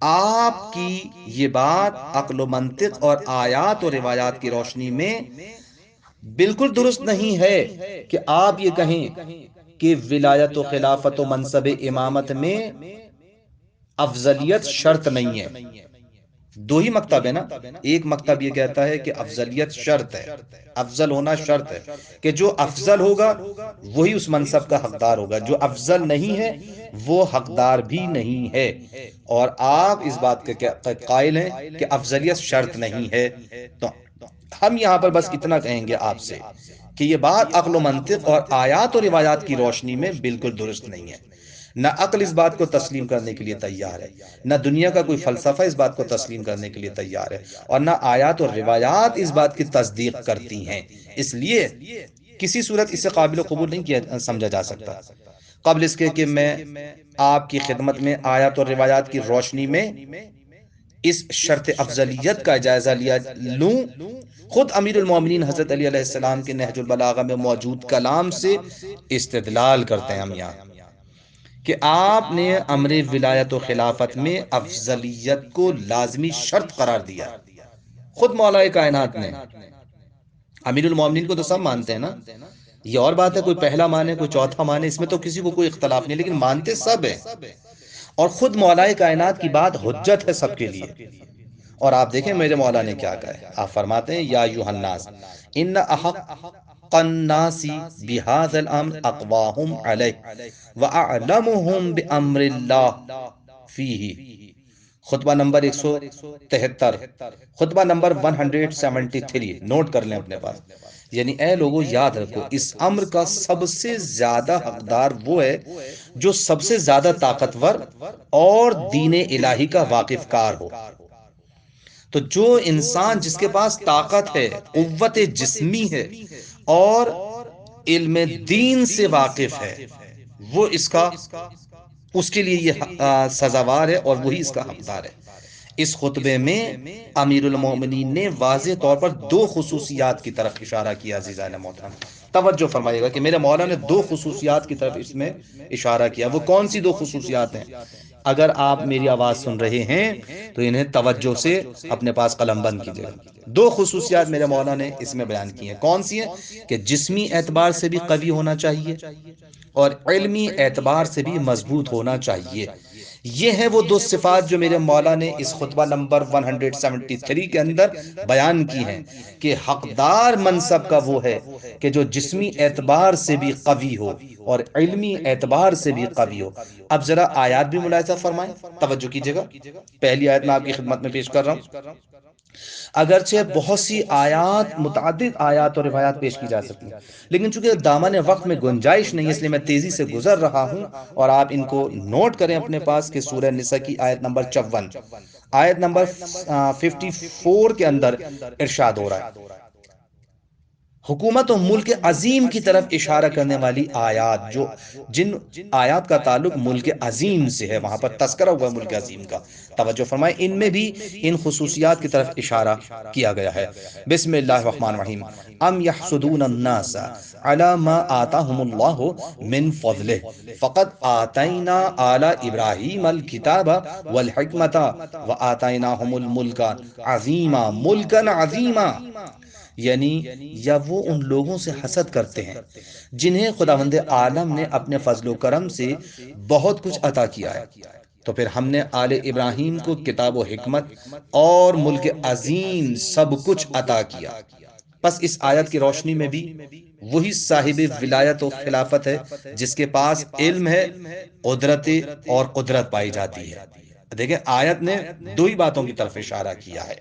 [SPEAKER 2] آپ کی یہ بات عقل و منطق اور آیات و روایات کی روشنی میں بالکل درست نہیں ہے کہ آپ یہ کہیں کہ ولایت و خلافت و منصب امامت میں افضلیت شرط نہیں ہے۔ دو ہی مکتب ہے نا، ایک مکتب یہ کہتا ہے کہ افضلیت شرط ہے، افضل ہونا شرط ہے، کہ جو افضل ہوگا وہی اس منصب کا حقدار ہوگا، جو افضل نہیں ہے وہ حقدار بھی نہیں ہے۔ اور آپ اس بات کے قائل ہیں کہ افضلیت شرط نہیں ہے، تو ہم یہاں پر بس اتنا کہیں گے آپ سے کہ یہ بات عقل و منطق اور آیات و روایات کی روشنی میں بالکل درست نہیں ہے۔ نہ عقل اس بات کو تسلیم کرنے کے لیے تیار ہے، نہ دنیا کا کوئی فلسفہ اس بات کو تسلیم کرنے کے لیے تیار ہے، اور نہ آیات اور روایات اس بات کی تصدیق کرتی ہیں۔ اس لیے کسی صورت اسے قابل قبول نہیں کیا سمجھا جا سکتا۔ قبل اس کے کہ میں آپ کی خدمت میں آیات اور روایات کی روشنی میں اس شرط افضلیت کا جائزہ لوں، خود امیر المومنین حضرت علی علیہ السلام کے نہج البلاغہ میں موجود کلام سے استدلال کرتے ہیں ہم یہاں کہ آپ نے امر ولایت و خلافت میں افضلیت کو لازمی شرط قرار دیا۔ خود مولا کائنات نے، امیر المومنین کو تو سب مانتے ہیں نا، یہ اور بات ہے کوئی پہلا مانے کوئی چوتھا مانے، اس میں تو کسی کو کوئی اختلاف نہیں، لیکن مانتے سب ہیں۔ اور خود مولا کائنات کی بات حجت ہے سب کے لیے۔ اور آپ دیکھیں میرے مولا نے کیا کہا ہے، آپ فرماتے ہیں یا ایھا الناس ان احق الناس بهذا الامر اقواهم علیہ واعلمهم بامر اللہ فیہ۔ خطبہ نمبر 173، خطبہ نمبر 173، نوٹ کر لیں اپنے پاس۔ یعنی اے لوگوں یاد رکھو، اس امر کا سب سے زیادہ حقدار وہ ہے جو سب سے زیادہ طاقتور اور دین الہی کا واقف کار ہو۔ تو جو انسان جس کے پاس طاقت ہے، قوت جسمی ہے اور علم دین سے واقف ہے، وہ اس کے لیے یہ سزاوار ہے اور وہی اس کا حقدار ہے۔ اس خطبے میں امیر المومنین نے واضح طور پر دو خصوصیات کی طرف اشارہ کیا۔ عزیزان محترم توجہ فرمائیے گا کہ میرے مولا نے دو خصوصیات کی طرف اس میں اشارہ کیا۔ وہ کون سی دو خصوصیات ہیں؟ اگر آپ میری آواز سن رہے ہیں تو انہیں توجہ سے اپنے پاس قلم بند کیجیے گا۔ دو خصوصیات میرے مولا نے اس میں بیان کی ہیں، کون سی ہیں؟ کہ جسمی اعتبار سے بھی قوی ہونا چاہیے اور علمی اعتبار سے بھی مضبوط ہونا چاہیے۔ یہ ہیں وہ دو صفات جو میرے مولا نے اس خطبہ نمبر 173 کے اندر بیان کی ہیں کہ حقدار منصب کا وہ ہے کہ جو جسمی اعتبار سے بھی قوی ہو اور علمی اعتبار سے بھی قوی ہو۔ اب ذرا آیات بھی ملاحظہ فرمائیں، توجہ کیجئے گا۔ پہلی آیت میں آپ کی خدمت میں پیش کر رہا ہوں۔ اگرچہ بہت سی آیات، متعدد آیات اور روایات پیش کی جا سکتی ہیں، لیکن چونکہ دامن وقت میں گنجائش نہیں ہے، اس لیے میں تیزی سے گزر رہا ہوں، اور آپ ان کو نوٹ کریں اپنے پاس کہ سورہ نساء کی آیت نمبر 54، آیت نمبر 54 کے اندر ارشاد ہو رہا ہے، حکومت و ملک عظیم کی طرف اشارہ کرنے والی آیات، جو جن آیات کا تعلق ملک عظیم سے ہے، وہاں پر تذکرہ ہوا ہے ملک عظیم کا، توجہ فرمائیں، ان میں بھی ان خصوصیات کی طرف اشارہ کیا گیا ہے۔ بسم اللہ الرحمن الرحیم۔ ام یحسدون الناس علی ما آتاہم اللہ من فضلہ فقد آتینا آل ابراہیم الکتاب والحکمت وآتیناہم الملک عظیما، ملکا عظیما، یعنی یا وہ ان لوگوں سے حسد کرتے ہیں جنہیں خداوند عالم نے اپنے فضل و کرم سے بہت کچھ عطا کیا ہے، تو پھر ہم نے آل ابراہیم کو کتاب و حکمت اور ملک عظیم سب کچھ عطا کیا۔ پس اس آیت کی روشنی میں بھی وہی صاحب ولایت و خلافت ہے جس کے پاس علم ہے، قدرت اور قدرت پائی جاتی ہے۔ دیکھیں آیت نے دو ہی باتوں کی طرف اشارہ کیا ہے،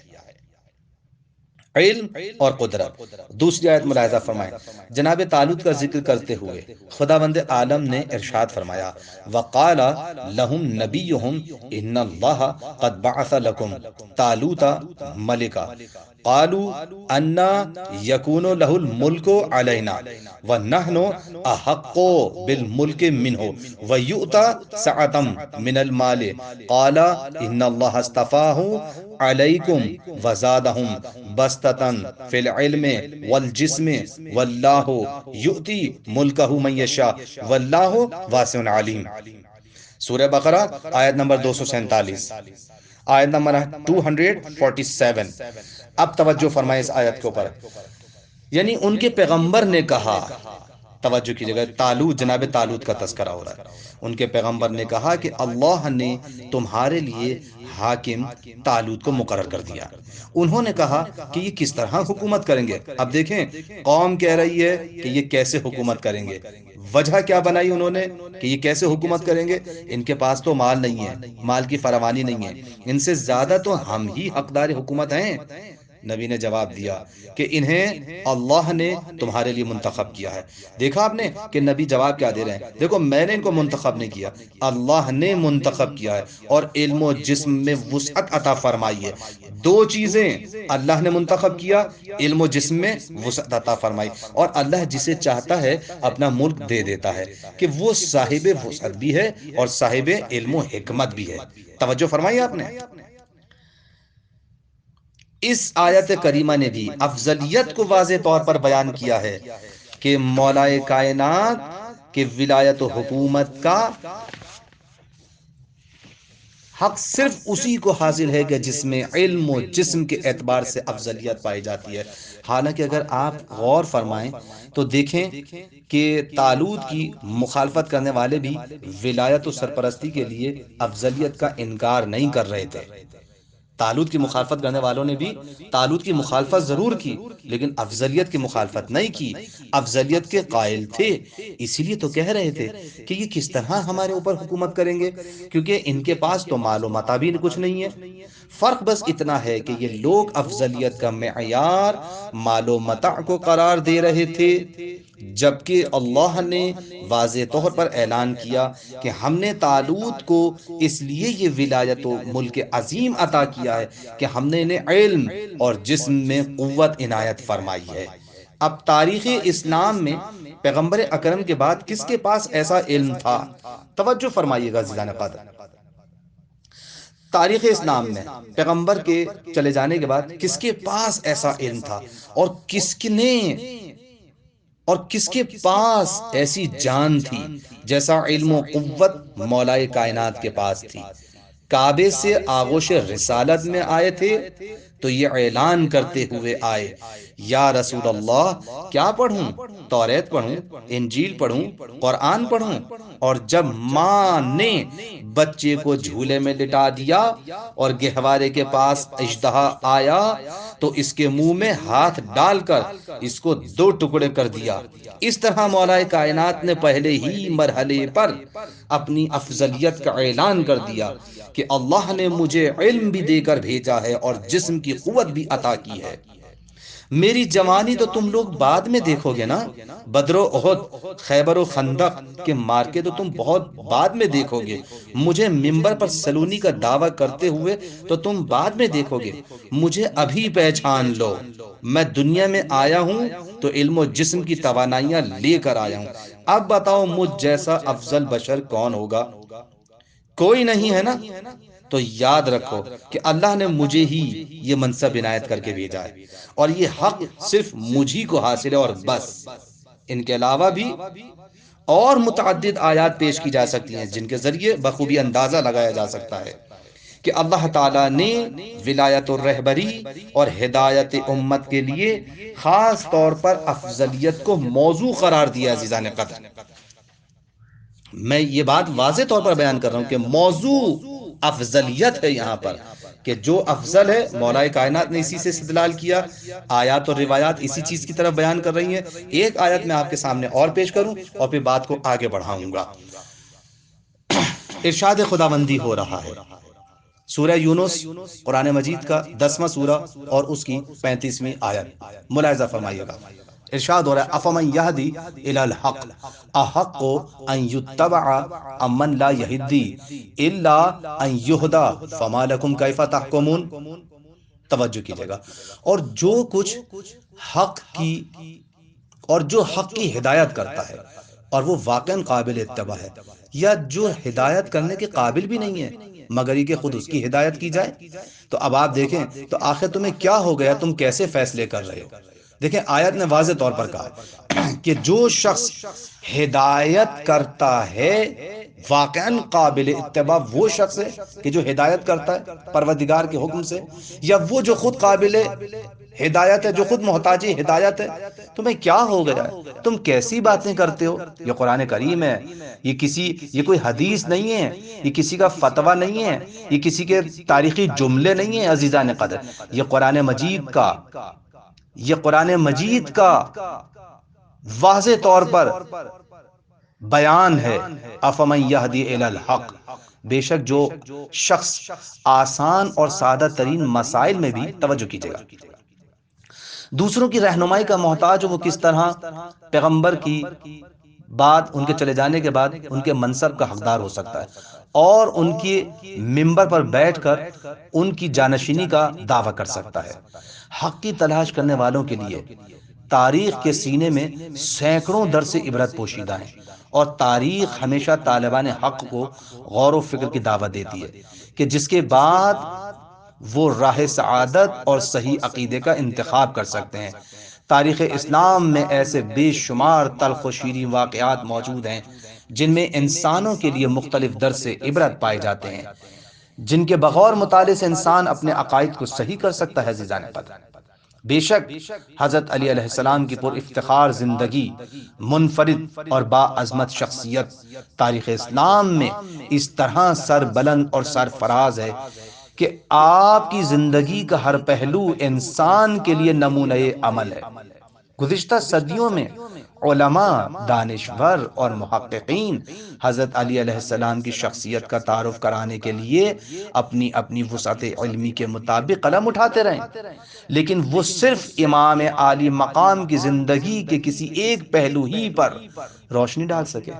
[SPEAKER 2] علم اور قدرت۔ دوسری آیت ملاحظہ فرمائیں، جناب طالوت کا ذکر کرتے ہوئے خداوند عالم نے ارشاد فرمایا، وَقَالَ لَهُمْ نَبِيُّهُمْ إِنَّ اللَّهَ قَدْ بَعَثَ لَكُمْ طَالُوتَ مَلِكًا قَالُوا أَنَّى يَكُونُ لَهُ الْمُلْكُ عَلَيْنَا وَنَحْنُ أَحَقُّ بِالْمُلْكِ مِنْهُ وَيُؤْتَى سَعَةً مِنَ الْمَالِ قَالَ إِنَّ اللَّهَ اصْطَفَاهُ عَلَيْكُمْ وَزَادَهُمْ بَسْطَةً فِي الْعِلْمِ وَالْجِسْمِ وَاللَّهُ يُؤْتِي مُلْكَهُ مَن يَشَاءُ وَاللَّهُ وَاسِعٌ عَلِيمٌ۔ سورہ بقرہ آیت نمبر 247، آیت نمبر 247۔ اب توجہ فرمائیں اس آیت کے اوپر، یعنی ان کے پیغمبر نے کہا، توجہ کی جگہ طالوت، جناب طالوت کا تذکرہ ہو رہا ہے، ان کے پیغمبر نے کہا کہ اللہ نے تمہارے لیے حاکم طالوت کو مقرر کر دیا۔ انہوں نے کہا کہ یہ کس طرح حکومت کریں گے؟ اب دیکھیں قوم کہہ رہی ہے کہ یہ کیسے حکومت کریں گے، وجہ کیا بنائی انہوں نے کہ یہ کیسے حکومت کریں گے؟ ان کے پاس تو مال نہیں ہے، مال کی فراوانی نہیں ہے، ان سے زیادہ تو ہم ہی حقدار حکومت ہیں۔ نبی نے جواب دیا کہ انہیں اللہ نے تمہارے لیے منتخب کیا ہے۔ دیکھا آپ نے کہ نبی جواب کیا دے رہے ہیں؟ دیکھو میں نے ان کو منتخب نہیں کیا، اللہ نے منتخب کیا ہے، اور علم و جسم میں وسعت عطا فرمائی ہے۔ دو چیزیں اللہ نے منتخب کیا، علم و جسم میں وسعت عطا فرمائی، اور اللہ جسے چاہتا ہے اپنا ملک دے دیتا ہے کہ وہ صاحب وسعت بھی ہے اور صاحب علم و حکمت بھی ہے۔ توجہ فرمائی آپ نے؟ اس آیت کریمہ نے بھی افضلیت کو واضح طور پر بیان کیا ہے کہ مولائے کائنات کے ولایت و حکومت کا حق صرف اسی کو حاصل ہے کہ جس میں علم و جسم کے اعتبار سے افضلیت پائی جاتی ہے۔ حالانکہ اگر آپ غور فرمائیں تو دیکھیں کہ طالوت کی مخالفت کرنے والے بھی ولایت و سرپرستی کے لیے افضلیت کا انکار نہیں کر رہے تھے۔ طالوت کی مخالفت کرنے والوں نے بھی طالوت کی مخالفت ضرور کی، لیکن افضلیت کی مخالفت نہیں کی، افضلیت کے قائل تھے، اسی لیے تو کہہ رہے تھے کہ یہ کس طرح ہمارے اوپر حکومت کریں گے، کیونکہ ان کے پاس تو مال و متاع بھی کچھ نہیں ہے۔ فرق بس اتنا ہے کہ یہ لوگ افضلیت کا معیار مال و متاع کو قرار دے رہے تھے، جبکہ اللہ نے واضح طور پر اعلان کیا کہ ہم نے طالوت کو اس لیے یہ ولایت و ملک عظیم عطا کیا ہے کہ ہم نے انہیں علم اور جسم میں قوت عنایت فرمائی ہے۔ اب تاریخ اسلام میں پیغمبر اکرم کے بعد کس کے پاس ایسا علم تھا؟ توجہ فرمائیے گا عزیزان قدر، تاریخ اسلام میں پیغمبر کے چلے جانے کے بعد کس کے پاس ایسا علم تھا، اور کس نے اور کس کے پاس ایسی جان تھی جیسا علم و قوت مولائے کائنات کے پاس تھی. کعبے سے آغوش رسالت میں آئے تھے تو یہ اعلان کرتے ہوئے آئے، یا رسول اللہ کیا پڑھوں؟ توریت پڑھوں، انجیل پڑھوں، قرآن پڑھوں؟ اور جب ماں نے بچے کو جھولے میں لٹا دیا اور گہوارے کے پاس اژدہا آیا تو اس کے منہ میں ہاتھ ڈال کر اس کو 2 ٹکڑے کر دیا. اس طرح مولا کائنات نے پہلے ہی مرحلے پر اپنی افضلیت کا اعلان کر دیا کہ اللہ نے مجھے علم بھی دے کر بھیجا ہے اور جسم کی قوت بھی عطا کی ہے. میری جوانی تو تم لوگ بعد میں دیکھو گے نا، بدر و احد، خیبر و خندق کے مارکے تو تم بہت بعد میں دیکھو گے. مجھے منبر پر سلونی کا دعویٰ کرتے ہوئے تو تم بعد میں دیکھو گے. مجھے ابھی پہچان لو، میں دنیا میں آیا ہوں تو علم و جسم کی توانائیاں لے کر آیا ہوں. اب بتاؤ مجھ جیسا افضل بشر کون ہوگا؟ کوئی نہیں ہے نا. تو یاد رکھو کہ اللہ نے مجھے ہی یہ منصب عنایت کر کے بھیجا ہے، اور یہ حق صرف مجھی کو حاصل ہے اور بس. ان کے علاوہ بھی اور متعدد آیات پیش کی جا سکتی ہیں جن کے ذریعے بخوبی اندازہ لگایا جا سکتا ہے کہ اللہ تعالیٰ نے ولایت الرہبری اور ہدایت امت کے لیے خاص طور پر افضلیت کو موضوع قرار دیا. عزیزان قدر، میں یہ بات واضح طور پر بیان کر رہا ہوں کہ موضوع افضلیت ہے یہاں پر، کہ جو افضل ہے مولا کائنات نے اسی سے استدلال کیا. آیات اور روایات اسی چیز کی طرف بیان کر رہی ہیں. ایک آیت میں آپ کے سامنے اور پیش کروں اور پھر بات کو آگے بڑھاؤں گا. ارشاد خداوندی ہو رہا ہے سورہ یونس، قرآن مجید کا 10واں سورہ اور اس کی 35ویں آیت. ملاحظہ فرمائیے گا. ارشاد ہو رہا ہے افمن یہدی الی الحق احق ان یتبع امن لا یہدی الا ان یہدی فما لکم کیف تحکمون. توجہ کیجئے گا. اور جو حق کی ہدایت کرتا ہے اور وہ واقعا قابل اتباع ہے، یا جو ہدایت کرنے کے قابل بھی نہیں ہے مگر یہ کہ خود اس کی ہدایت کی جائے. تو اب آپ دیکھیں تو آخر تمہیں کیا ہو گیا، تم کیسے فیصلے کر رہے ہو؟ دیکھیں آیت نے واضح طور پر کہا کہ جو شخص ہدایت کرتا ہے واقعا قابل اتباع وہ شخص ہے کہ جو ہدایت کرتا ہے پروردگار کے حکم سے، یا وہ جو خود قابل ہدایت ہے، جو خود محتاج ہدایت ہے. تمہیں کیا ہو گیا ہے؟ تم کیسی باتیں کرتے ہو؟ یہ قرآن کریم ہے، یہ کوئی حدیث نہیں ہے، یہ کسی کا فتویٰ نہیں ہے، یہ کسی کے تاریخی جملے نہیں ہیں. عزیزان قدر، یہ قرآن مجید کا واضح طور پر بیان ہے. افمن یہدی الی الحق، بے شک جو شخص آسان اور سادہ ترین مسائل میں بھی، توجہ کیجئے گا، دوسروں کی رہنمائی کا محتاج ہو، وہ کس طرح پیغمبر کی بعد، ان کے چلے جانے کے بعد ان کے منصب کا حقدار ہو سکتا ہے اور ان کی منبر پر بیٹھ کر ان کی جانشینی کا دعویٰ کر سکتا ہے. حق کی تلاش کرنے والوں کے لیے تاریخ کے سینے میں سینکڑوں درس عبرت پوشیدہ ہیں، اور تاریخ ہمیشہ طالبان حق کو غور و فکر کی دعوت دیتی ہے کہ جس کے بعد وہ راہ سعادت اور صحیح عقیدے کا انتخاب کر سکتے ہیں. تاریخ اسلام میں ایسے بے شمار تلخ و شیریں واقعات موجود ہیں جن میں انسانوں کے لیے مختلف درس عبرت پائے جاتے ہیں، جن کے بغور مطالعے سے انسان اپنے عقائد کو صحیح کر سکتا ہے. عزیزان قدر، بے شک حضرت علی علیہ السلام کی پر افتخار زندگی، منفرد اور باعظمت شخصیت تاریخ اسلام میں اس طرح سر بلند اور سرفراز ہے کہ آپ کی زندگی کا ہر پہلو انسان کے لیے نمونہ عمل ہے. گزشتہ صدیوں میں علماء، دانشور اور محققین حضرت علی علیہ السلام کی شخصیت کا تعارف کرانے کے لیے اپنی اپنی وسعت علمی کے مطابق قلم اٹھاتے رہے، لیکن وہ صرف امام عالی مقام کی زندگی کے کسی ایک پہلو ہی پر روشنی ڈال سکے،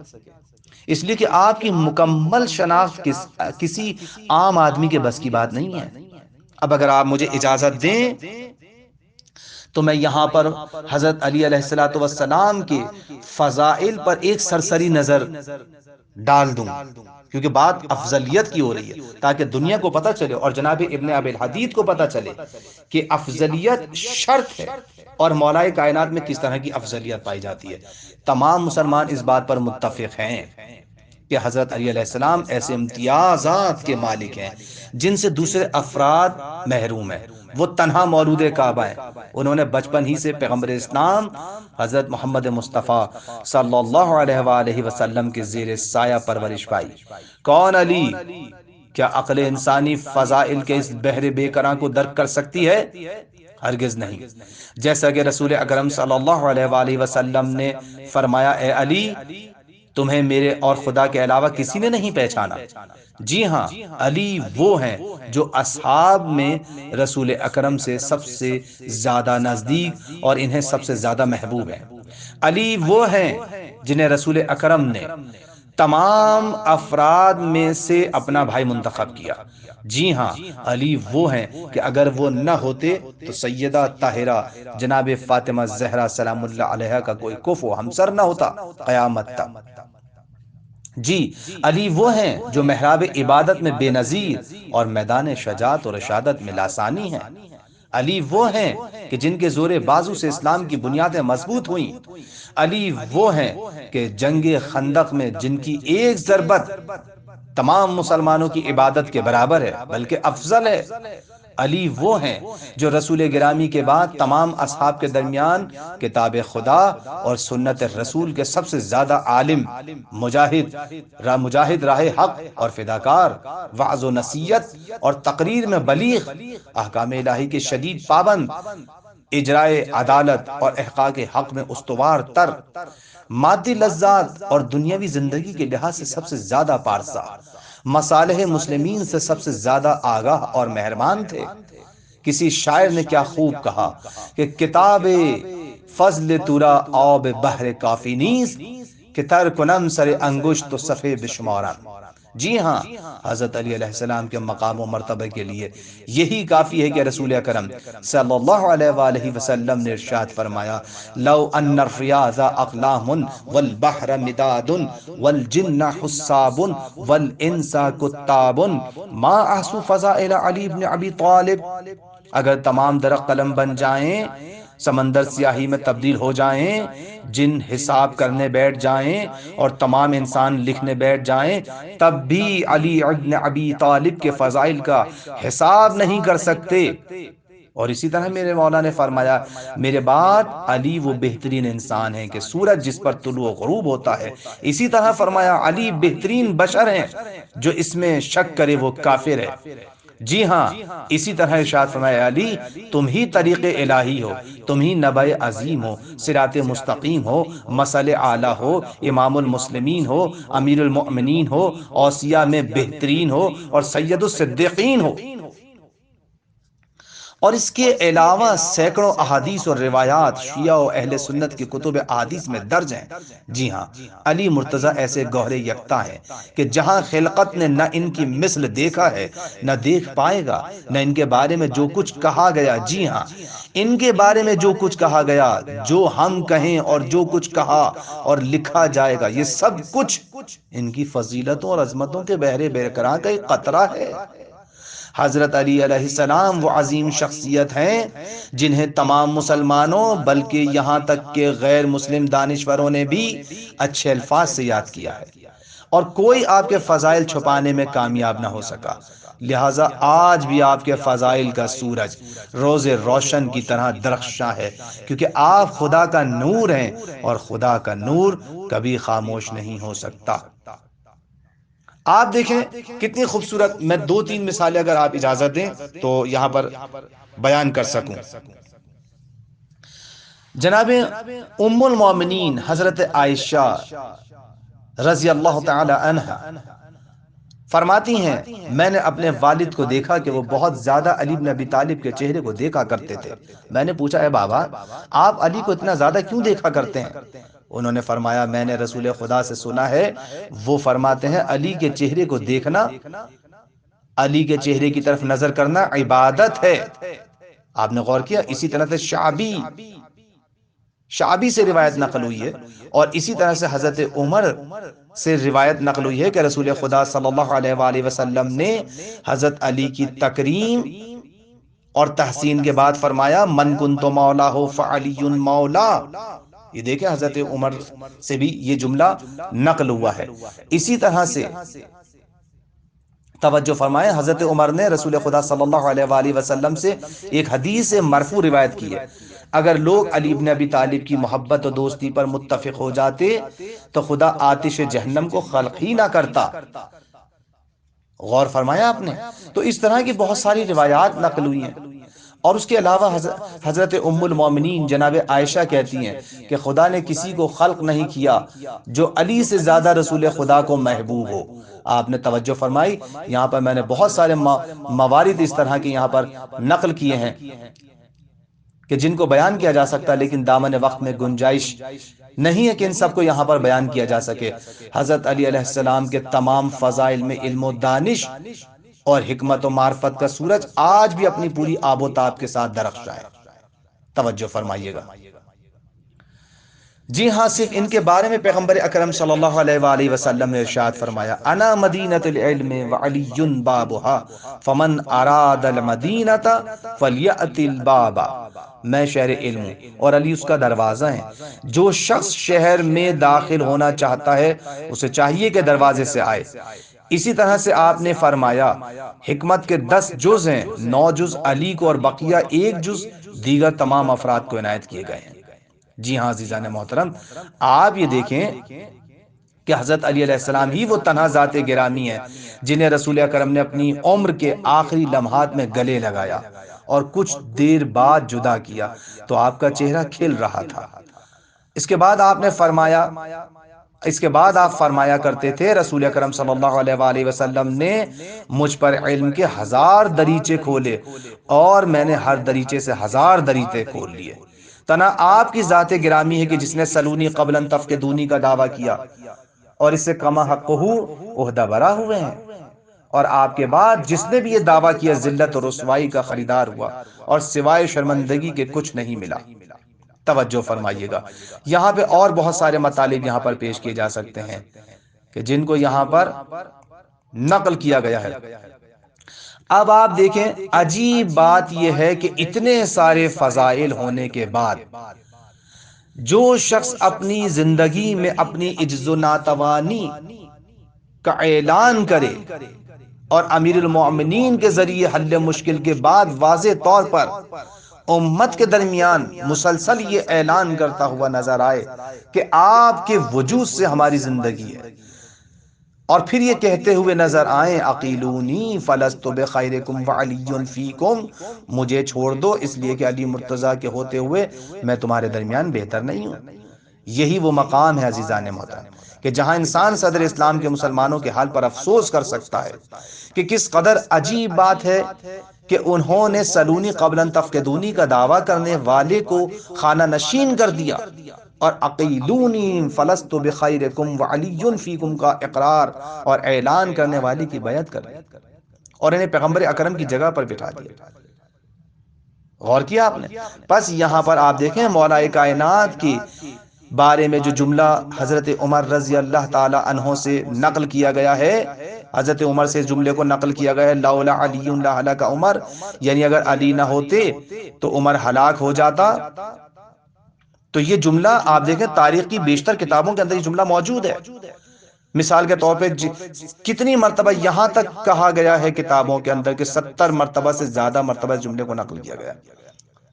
[SPEAKER 2] اس لیے کہ آپ کی مکمل شناخت کسی عام آدمی کے بس کی بات نہیں ہے. اب اگر آپ مجھے اجازت دیں تو میں یہاں پر حضرت علی علیہ السلام کے فضائل پر ایک سرسری نظر ڈال دوں، کیونکہ بات افضلیت کی ہو رہی ہے تاکہ دنیا کو پتہ چلے اور جناب ابن ابی الحدید کو پتہ چلے کہ افضلیت شرط ہے اور مولائے کائنات میں کس طرح کی افضلیت پائی جاتی ہے۔ تمام مسلمان اس بات پر متفق ہیں کہ حضرت علی علیہ السلام ایسے امتیازات کے مالک ہیں جن سے دوسرے افراد محروم ہیں۔ وہ تنہا مولود کعبہ ہیں، انہوں نے بچپن ہی سے پیغمبر اسلام حضرت محمد مصطفیٰ صلی اللہ علیہ وآلہ وسلم کے زیر سایہ پرورش پائی۔ کون علی؟ کیا عقل انسانی فضائل کے اس بحر بے کراں کو درک کر سکتی ہے؟ ہرگز نہیں۔ جیسا کہ رسول اکرم صلی اللہ علیہ وآلہ وسلم نے فرمایا، اے علی، تمہیں میرے اور خدا کے علاوہ کسی نے نہیں پہچانا۔ جی ہاں، علی وہ ہیں جو اصحاب میں رسول اکرم سے سب سے زیادہ نزدیک اور انہیں سب سے زیادہ محبوب ہیں۔ علی وہ ہیں جنہیں رسول اکرم نے تمام افراد میں سے اپنا بھائی منتخب کیا۔ جی ہاں، علی وہ ہیں کہ اگر وہ نہ ہوتے تو سیدہ طاہرہ جناب فاطمہ زہرا سلام اللہ علیہا کا کوئی کفو ہمسر نہ ہوتا قیامت تک۔ جی، علی وہ ہیں جو محراب عبادت میں بے نظیر اور میدان شجاعت اور رشادت میں لاسانی ہیں۔ علی وہ ہیں کہ جن کے زور بازو سے اسلام کی بنیادیں مضبوط ہوئیں۔ علی وہ ہیں کہ جنگ خندق میں جن کی ایک ضربت تمام مسلمانوں کی عبادت کے برابر ہے بلکہ افضل ہے۔ علی وہ ہیں جو رسول گرامی کے بعد تمام اصحاب کے درمیان کتاب خدا اور سنت رسول کے سب سے زیادہ عالم، مجاہد راہ حق اور فداکار، وعظ و نصیحت اور تقریر میں بلیغ، احکام الہی کے شدید پابند، اجرائے عدالت اور احقاق حق میں استوار تر، مادی لذات اور دنیاوی زندگی کے لحاظ سے سب سے زیادہ پارسا، مصالح مسلمین سے سب سے زیادہ آگاہ اور مہربان تھے۔ کسی شاعر نے کیا خوب کہا کہ کتاب فضل تورا آب بحر کافی نیز، کہ تر کنم سر انگشت تو صفحے بشمارن۔ جی ہاں، حضرت علی علیہ السلام کے مقام و مرتبہ کے لیے یہی کافی ہے کہ رسول اکرم صلی اللہ علیہ وآلہ وسلم نے ارشاد فرمایا، لو ان الریاض اقلام والبحر مداد والجن حساب والانس کتاب ما احصوا فضائل علی بن ابی طالب۔ اگر تمام درخت قلم بن جائیں، سمندر سیاہی میں تبدیل ہو جائیں، جن حساب کرنے بیٹھ جائیں اور تمام انسان لکھنے بیٹھ جائیں، تب بھی علی ابن ابی طالب کے فضائل کا حساب نہیں کر سکتے۔ اور اسی طرح میرے مولا نے فرمایا، میرے بعد علی وہ بہترین انسان ہیں کہ سورج جس پر طلوع و غروب ہوتا ہے۔ اسی طرح فرمایا، علی بہترین بشر ہیں، جو اس میں شک کرے وہ کافر ہے۔ جی ہاں، اسی طرح ارشاد فرمایا، علی تم ہی طریق الہی ہو، تم ہی نبع عظیم ہو، صراط مستقیم ہو، مثل اعلیٰ ہو، امام المسلمین ہو، امیر المؤمنین ہو، اوصیاء میں بہترین ہو اور سید الصدیقین ہو۔ اور اس کے علاوہ سینکڑوں احادیث اور روایات شیعہ و اہل سنت کی کتب احادیث میں درج ہیں۔ جی ہاں، علی مرتضی ایسے گوہر یکتا ہیں کہ جہاں خلقت نے نہ ان کی مثل دیکھا ہے، نہ دیکھ پائے گا، نہ ان کے بارے میں جو کچھ کہا گیا، جی ہاں، ان کے بارے میں جو کچھ کہا گیا، جو ہم کہیں اور جو کچھ کہا اور لکھا جائے گا، یہ سب کچھ ان کی فضیلتوں اور عظمتوں کے بحر برکراں کا ایک قطرہ ہے۔ حضرت علی علیہ السلام وہ عظیم شخصیت ہیں جنہیں تمام مسلمانوں بلکہ یہاں تک کہ غیر مسلم دانشوروں نے بھی اچھے الفاظ سے یاد کیا ہے، اور کوئی آپ کے فضائل چھپانے میں کامیاب نہ ہو سکا۔ لہٰذا آج بھی آپ کے فضائل کا سورج روز روشن کی طرح درخشاں ہے، کیونکہ آپ خدا کا نور ہیں اور خدا کا نور کبھی خاموش نہیں ہو سکتا۔ آپ دیکھیں کتنی خوبصورت، میں دو تین مثالیں اگر آپ اجازت دیں تو یہاں پر بیان کر سکوں۔ جناب ام المومنین حضرت عائشہ رضی اللہ تعالی عنہا فرماتی ہیں، میں نے اپنے والد کو دیکھا کہ وہ بہت زیادہ علی بن ابی طالب کے چہرے کو دیکھا کرتے تھے۔ میں نے پوچھا، اے بابا، آپ علی کو اتنا زیادہ کیوں دیکھا کرتے ہیں؟ انہوں نے فرمایا، میں نے رسول خدا سے سنا ہے، وہ فرماتے ہیں علی کے چہرے کو دیکھنا، علی کے چہرے کی طرف نظر کرنا عبادت ہے۔ آپ نے غور کیا؟ اسی طرح سے شعبی سے روایت نقل ہوئی ہے، اور اسی طرح سے حضرت عمر سے روایت نقل ہوئی ہے کہ رسول خدا صلی اللہ علیہ وآلہ وسلم نے حضرت علی کی تکریم اور تحسین کے بعد فرمایا من کنت مولا ہو فعلی مولا. یہ دیکھیں حضرت عمر سے بھی یہ جملہ نقل ہوا ہے. اسی طرح سے توجہ فرمائیں، حضرت عمر نے رسول خدا صلی اللہ علیہ وآلہ وسلم سے ایک حدیث مرفوع روایت کی ہے، اگر لوگ علی بن ابی طالب کی محبت و دوستی پر متفق ہو جاتے تو خدا آتش جہنم کو خلق ہی نہ کرتا. غور فرمایا آپ نے؟ تو اس طرح کی بہت ساری روایات نقل ہوئی ہیں. اور اس کے علاوہ حضرت ام المومنین جناب عائشہ کہتی ہیں کہ خدا نے کسی کو خلق نہیں کیا جو علی سے زیادہ رسول خدا کو محبوب ہو. آپ نے توجہ فرمائی، یہاں پر میں نے بہت سارے موارد اس طرح کے یہاں پر نقل کیے ہیں کہ جن کو بیان کیا جا سکتا، لیکن دامن وقت میں گنجائش نہیں ہے کہ ان سب کو یہاں پر بیان کیا جا سکے. حضرت علی علیہ السلام کے تمام فضائل میں علم و دانش اور حکمت و معرفت کا سورج آج بھی اپنی پوری آب و تاب کے ساتھ درخشاں ہے. توجہ فرمائیے گا. جی ہاں، صرف ان کے بارے میں پیغمبر اکرم صلی اللہ علیہ وآلہ وسلم نے ارشاد فرمایا انا مدینۃ العلم وعلی بابها فمن اراد المدینۃ فلیأت الباب. میں شہر علم ہوں اور علی اس کا دروازہ ہے. جو شخص شہر میں داخل ہونا چاہتا ہے اسے چاہیے کہ دروازے سے آئے. اسی طرح سے آپ نے فرمایا حکمت کے 10 جز ہیں، 9 جز علی کو اور بقیہ 1 جز دیگر تمام افراد کو عنایت کیے گئے ہیں. جی ہاں عزیزان محترم، آپ یہ دیکھیں کہ حضرت علی علیہ السلام ہی وہ تنہا ذات گرامی ہے جنہیں رسول اکرم نے اپنی عمر کے آخری لمحات میں گلے لگایا اور کچھ دیر بعد جدا کیا تو آپ کا چہرہ کھل رہا تھا. اس کے بعد آپ فرمایا کرتے تھے رسول اکرم صلی اللہ علیہ وآلہ وسلم نے مجھ پر علم کے 1000 دریچے کھولے اور میں نے ہر دریچے سے 1000 دریچے کھول لیے. تنہا آپ کی ذات گرامی ہے کہ جس نے سلونی قبلا تفقدونی کا دعویٰ کیا اور اس سے کما حقہ عہدہ برا ہوئے ہیں، اور آپ کے بعد جس نے بھی یہ دعویٰ کیا ذلت اور رسوائی کا خریدار ہوا اور سوائے شرمندگی کے کچھ نہیں ملا. توجہ فرمائیے گا. یہاں پہ اور بہت سارے مطالب یہاں پر پیش کیے جا سکتے ہیں کہ جن کو یہاں پر نقل کیا گیا ہے. اب آپ دیکھیں، عجیب بات یہ ہے کہ اتنے سارے فضائل ہونے کے بعد جو شخص اپنی زندگی میں اپنی عجز و ناتوانی کا اعلان کرے اور امیر المؤمنین کے ذریعے حل مشکل کے بعد واضح طور پر امت کے درمیان مسلسل یہ اعلان کرتا ہوا نظر آئے کہ آپ کے وجود سے ہماری زندگی ہے، اور پھر یہ کہتے ہوئے نظر آئیں اقیلونی فلست بخیرکم وعلی فیکم، مجھے چھوڑ دو اس لیے کہ علی مرتضیٰ کے ہوتے ہوئے میں تمہارے درمیان بہتر نہیں ہوں. یہی وہ مقام ہے عزیزان محترم کہ جہاں انسان صدر اسلام کے مسلمانوں کے حال پر افسوس کر سکتا ہے کہ کس قدر عجیب بات ہے کہ انہوں نے سلونی قبلا تفقدونی کا دعویٰ کرنے والے کو خانہ نشین کر دیا اور اقیلونی فلست بخیرکم وعلی فیکم کا اقرار اور اعلان کرنے والی کی بیعت کر لی اور انہیں پیغمبر اکرم کی جگہ پر بٹھا دیا. غور کیا آپ نے؟ پس یہاں پر آپ دیکھیں مولا کائنات کی بارے میں جو جملہ حضرت عمر رضی اللہ تعالی عنہ سے نقل کیا گیا ہے، حضرت عمر سے جملے کو نقل کیا گیا ہے لولا علی لہلک عمر، یعنی اگر علی نہ ہوتے تو عمر ہلاک ہو جاتا. تو یہ جملہ آپ دیکھیں تاریخ کی بیشتر کتابوں کے اندر یہ جملہ موجود ہے. مثال کے طور پہ کتنی مرتبہ یہاں تک کہا گیا ہے کتابوں کے اندر کہ 70 مرتبہ سے زیادہ مرتبہ اس جملے کو نقل کیا گیا.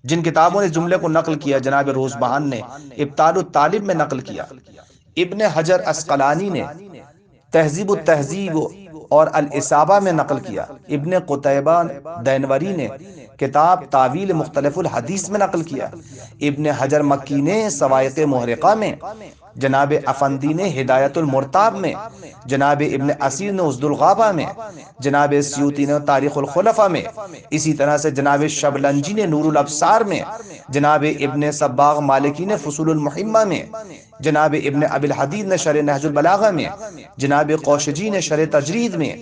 [SPEAKER 2] جن کتابوں نے اس جملے کو نقل کیا جناب روزبہان نے ابطال الطالب میں نقل کیا، ابن حجر اسقلانی نے تہذیب التہذیب اور الاصابہ میں نقل کیا، ابن قتیبہ دینوری نے کتاب تعویل مختلف الحدیث میں نقل کیا، ابن حجر مکی نے سوائق محرقہ میں، جناب افندی نے ہدایت المرتاب میں، جناب ابن اسیر نے اسد الغابہ میں، جناب سیوطی نے تاریخ الخلفاء میں، اسی طرح سے جناب شبلنجی نے نور الابصار میں، جناب ابن صباغ مالکی نے فصول المحمہ میں، جناب ابن ابی الحدید نے شرح نہج البلاغہ میں، جناب قوشجی نے شرح تجرید میں،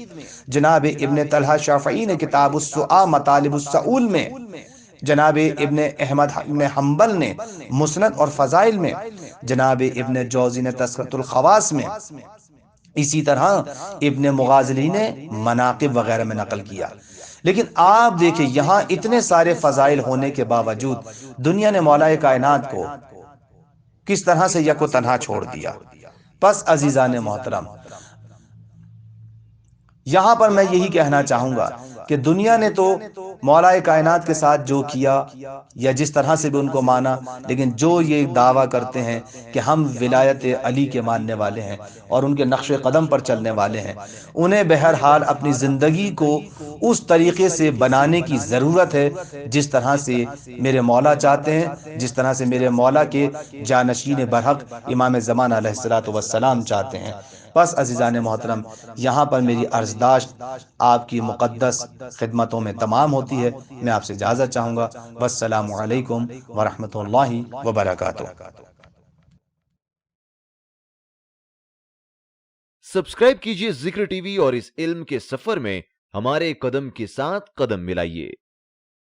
[SPEAKER 2] جناب ابن طلحہ شافعی نے کتاب السؤال مطالب السؤول میں، جناب ابن احمد بن حنبل نے مسند اور فضائل میں، جناب ابن جوزی نے تذکرۃ الخواص میں، اسی طرح ابن مغازلی نے مناقب وغیرہ میں نقل کیا۔ لیکن آپ دیکھیں یہاں اتنے سارے فضائل ہونے کے باوجود دنیا نے مولا کائنات کو کس طرح سے یک و تنہا چھوڑ دیا۔ پس عزیزان محترم، یہاں پر میں یہی کہنا چاہوں گا کہ دنیا نے تو مولا کائنات کے ساتھ جو کیا یا جس طرح سے بھی ان کو مانا، لیکن جو یہ دعویٰ کرتے ہیں کہ ہم ولایت علی کے ماننے والے ہیں اور ان کے نقش قدم پر چلنے والے ہیں، انہیں بہرحال اپنی زندگی کو اس طریقے سے بنانے کی ضرورت ہے جس طرح سے میرے مولا چاہتے ہیں، جس طرح سے میرے مولا کے جانشین برحق امام زمان علیہ الصلوۃ والسلام چاہتے ہیں۔ بس عزیزان محترم، یہاں پر میری عرضداشت آپ کی مقدس خدمتوں میں تمام ہوتی ہے۔ میں آپ سے اجازت چاہوں گا۔ والسلام علیکم ورحمۃ اللہ وبرکاتہ۔
[SPEAKER 3] سبسکرائب کیجئے ذکر ٹی وی اور اس علم کے سفر میں ہمارے قدم کے ساتھ قدم ملائیے۔